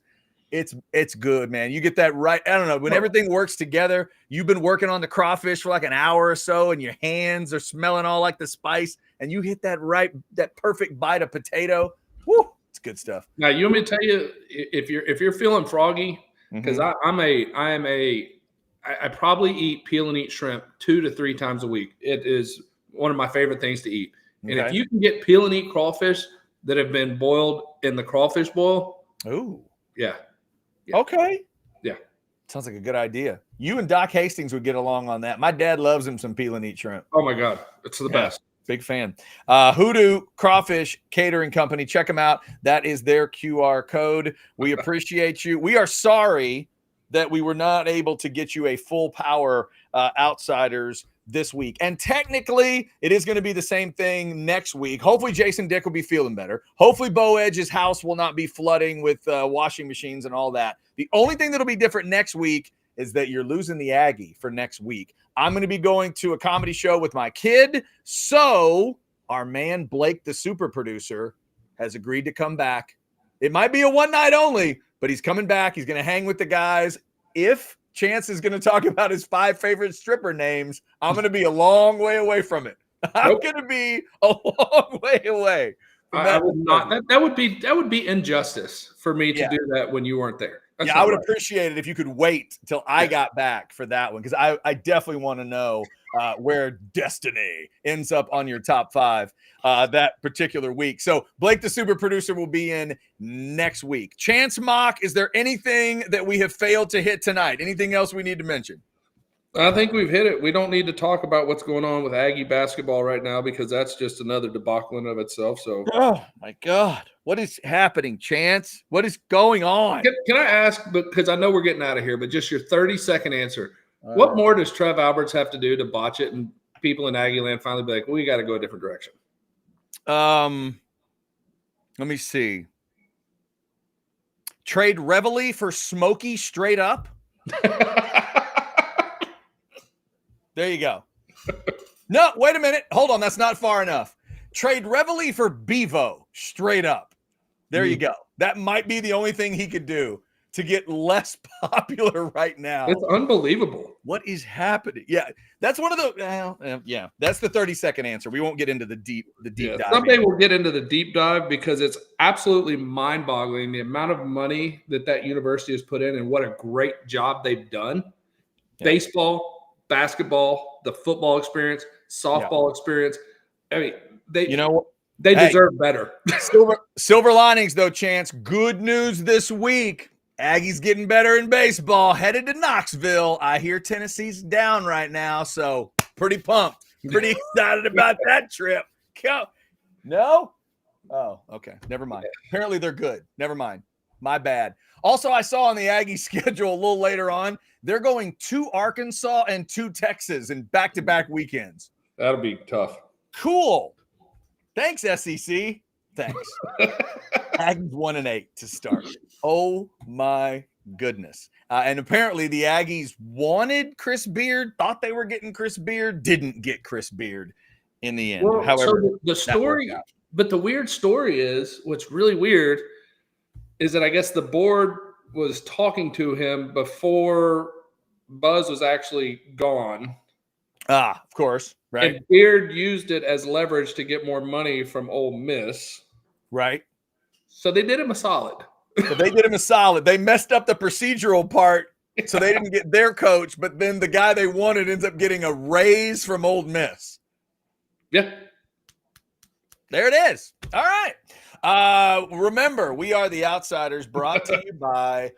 It's good, man. You get that right. I don't know. When everything works together, you've been working on the crawfish for like an hour or so, and your hands are smelling all like the spice, and you hit that perfect bite of potato. Woo, it's good stuff. Now, you want me to tell you, if you're feeling froggy, because I probably eat peel and eat shrimp 2 to 3 times a week. It is one of my favorite things to eat. And if you can get peel and eat crawfish that have been boiled in the crawfish boil. Ooh. Yeah. Okay. Yeah. Sounds like a good idea. You and Doc Hastings would get along on that. My dad loves him some peel and eat shrimp. Oh my God. It's the best. Big fan. Hoodoo Crawfish Catering Company. Check them out. That is their QR code. We appreciate you. We are sorry that we were not able to get you a full power Outsiders this week. And technically, it is going to be the same thing next week. Hopefully, Jason Dick will be feeling better. Hopefully, Bo Edge's house will not be flooding with washing machines and all that. The only thing that'll be different next week is that you're losing the Aggie for next week. I'm going to be going to a comedy show with my kid. So our man, Blake, the super producer, has agreed to come back. It might be a one night only, but he's coming back. He's going to hang with the guys. If Chance is going to talk about his 5 favorite stripper names, I'm going to be a long way away from it. I'm going to be a long way away. I would not. That would be injustice for me to do that when you weren't there. That's I would appreciate it if you could wait till I got back for that one, because I definitely want to know where Destiny ends up on your top 5 that particular week. So Blake, the super producer, will be in next week. Chance Mock, is there anything that we have failed to hit tonight? Anything else we need to mention? I think we've hit it. We don't need to talk about what's going on with Aggie basketball right now, because that's just another debacle in of itself. So, oh my God, what is happening, Chance? What is going on? Can I ask, because I know we're getting out of here, but just your 30-second answer. What more does Trev Alberts have to do to botch it and people in Aggie land finally be like, we got to go a different direction? Let me see. Trade Reveille for Smokey straight up. There you go. No, wait a minute. Hold on. That's not far enough. Trade Reveille for Bevo straight up. There you go. That might be the only thing he could do to get less popular right now. It's unbelievable. What is happening? Yeah, that's one of the. Yeah, that's the 30-second answer. We won't get into the deep dive. Someday we'll get into the deep dive, because it's absolutely mind-boggling the amount of money that university has put in and what a great job they've done. Yeah. Baseball, basketball, the football experience, softball experience. I mean, they deserve better. Silver linings, though, Chance. Good news this week. Aggie's getting better in baseball. Headed to Knoxville. I hear Tennessee's down right now, so pretty pumped. Pretty excited about that trip. Go. No? Oh, okay. Never mind. Apparently they're good. Never mind. My bad. Also, I saw on the Aggie schedule a little later on, they're going to Arkansas and to Texas in back-to-back weekends. That'll be tough. Cool. Thanks, SEC. Thanks. Aggies 1-8 to start. Oh, my goodness. And apparently the Aggies wanted Chris Beard, thought they were getting Chris Beard, didn't get Chris Beard in the end. Well, however, so the story, but the weird story is, what's really weird is that I guess the board was talking to him before Buzz was actually gone. Ah, of course. Right. And Beard used it as leverage to get more money from Ole Miss. Right. So they did him a solid. They messed up the procedural part, so they didn't get their coach, but then the guy they wanted ends up getting a raise from Ole Miss. Yeah. There it is. All right. Remember, we are the Outsiders, brought to you by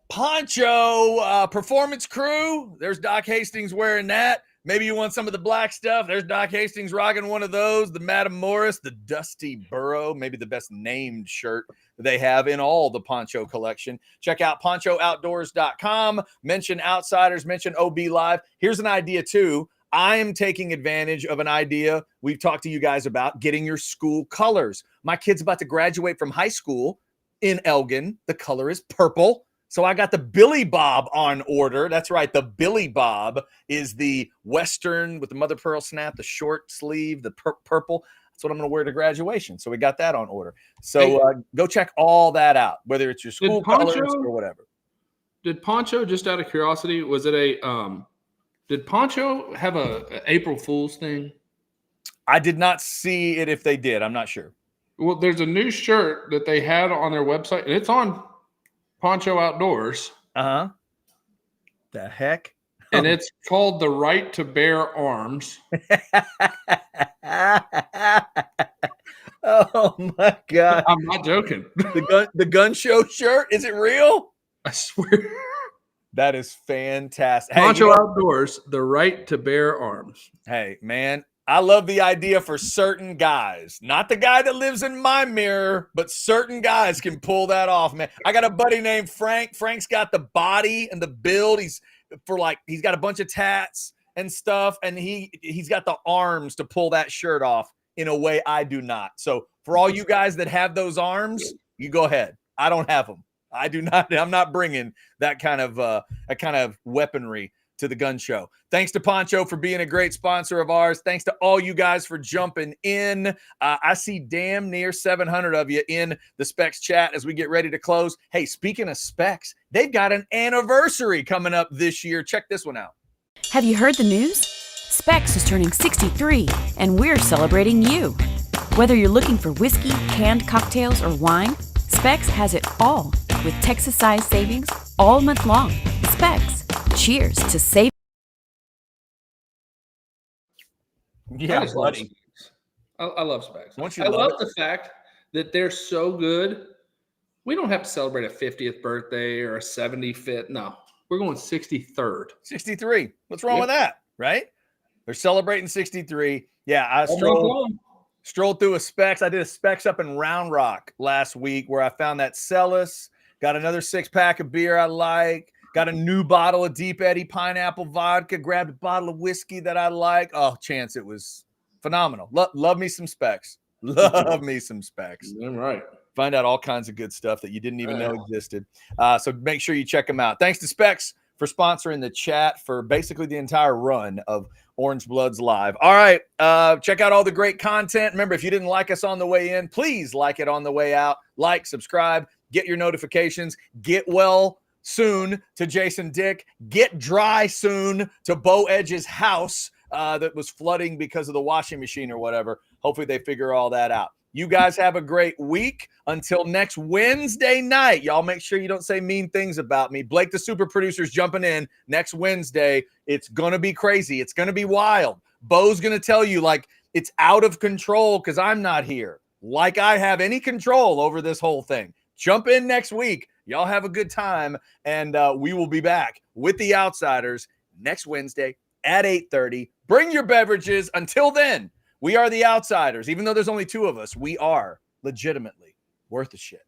Poncho Performance Crew. There's Doc Hastings wearing that. Maybe you want some of the black stuff. There's Doc Hastings rocking one of those. The Madam Morris, the Dusty Burrow, maybe the best named shirt they have in all the Poncho collection. Check out ponchooutdoors.com. Mention Outsiders, mention OB Live. Here's an idea too. I am taking advantage of an idea we've talked to you guys about, getting your school colors. My kid's about to graduate from high school in Elgin. The color is purple. So I got the Billy Bob on order. That's right. The Billy Bob is the Western with the mother pearl snap, the short sleeve, the purple. That's what I'm going to wear to graduation. So we got that on order. So go check all that out, whether it's your school colors or whatever. Did Poncho, just out of curiosity, was it did Poncho have a April Fool's thing? I did not see it if they did. I'm not sure. Well, there's a new shirt that they had on their website, and it's on Poncho Outdoors. Uh-huh. The heck? And it's called The Right to Bear Arms. Oh my God. I'm not joking. The gun show shirt, is it real? I swear. That is fantastic. Poncho Outdoors, The Right to Bear Arms. Hey, man, I love the idea for certain guys. Not the guy that lives in my mirror, but certain guys can pull that off, man. I got a buddy named Frank. Frank's got the body and the build. He's got a bunch of tats. and stuff, and he's got the arms to pull that shirt off in a way I do not. So for all you guys that have those arms, you go ahead. I don't have them. I do not. I'm not bringing that kind of weaponry to the gun show. Thanks to Poncho for being a great sponsor of ours. Thanks to all you guys for jumping in. I see damn near 700 of you in the Specs chat as we get ready to close. Hey, speaking of Specs, they've got an anniversary coming up this year. Check this one out. Have you heard the news? Specs is turning 63, and we're celebrating you. Whether you're looking for whiskey, canned cocktails, or wine, Specs has it all with Texas-sized savings all month long. Specs. Cheers to save. Yeah, buddy. I love Specs. I love the fact that they're so good. We don't have to celebrate a 50th birthday or a 75th. No, we're going 63rd. 63. What's wrong with that, right? They're celebrating 63. Yeah, I strolled through a Specs. I did a Specs up in Round Rock last week where I found that Celis, got another 6-pack of beer I like, got a new bottle of Deep Eddy pineapple vodka, grabbed a bottle of whiskey that I like. Oh, Chance, it was phenomenal. Love me some Specs. Love me some Specs. All right. Find out all kinds of good stuff that you didn't even know existed. So make sure you check them out. Thanks to Specs for sponsoring the chat for basically the entire run of Orange Bloods Live. All right. Check out all the great content. Remember, if you didn't like us on the way in, please like it on the way out. Like, subscribe, get your notifications, get well soon to Jason Dick, get dry soon to Bo Edge's house that was flooding because of the washing machine or whatever. Hopefully they figure all that out. You guys have a great week. Until next Wednesday night, y'all make sure you don't say mean things about me. Blake, the super producer's jumping in next Wednesday. It's going to be crazy. It's going to be wild. Bo's going to tell you like it's out of control because I'm not here. Like I have any control over this whole thing. Jump in next week. Y'all have a good time. And we will be back with the Outsiders next Wednesday at 8:30. Bring your beverages. Until then, we are the Outsiders. Even though there's only 2 of us, we are legitimately worth a shit.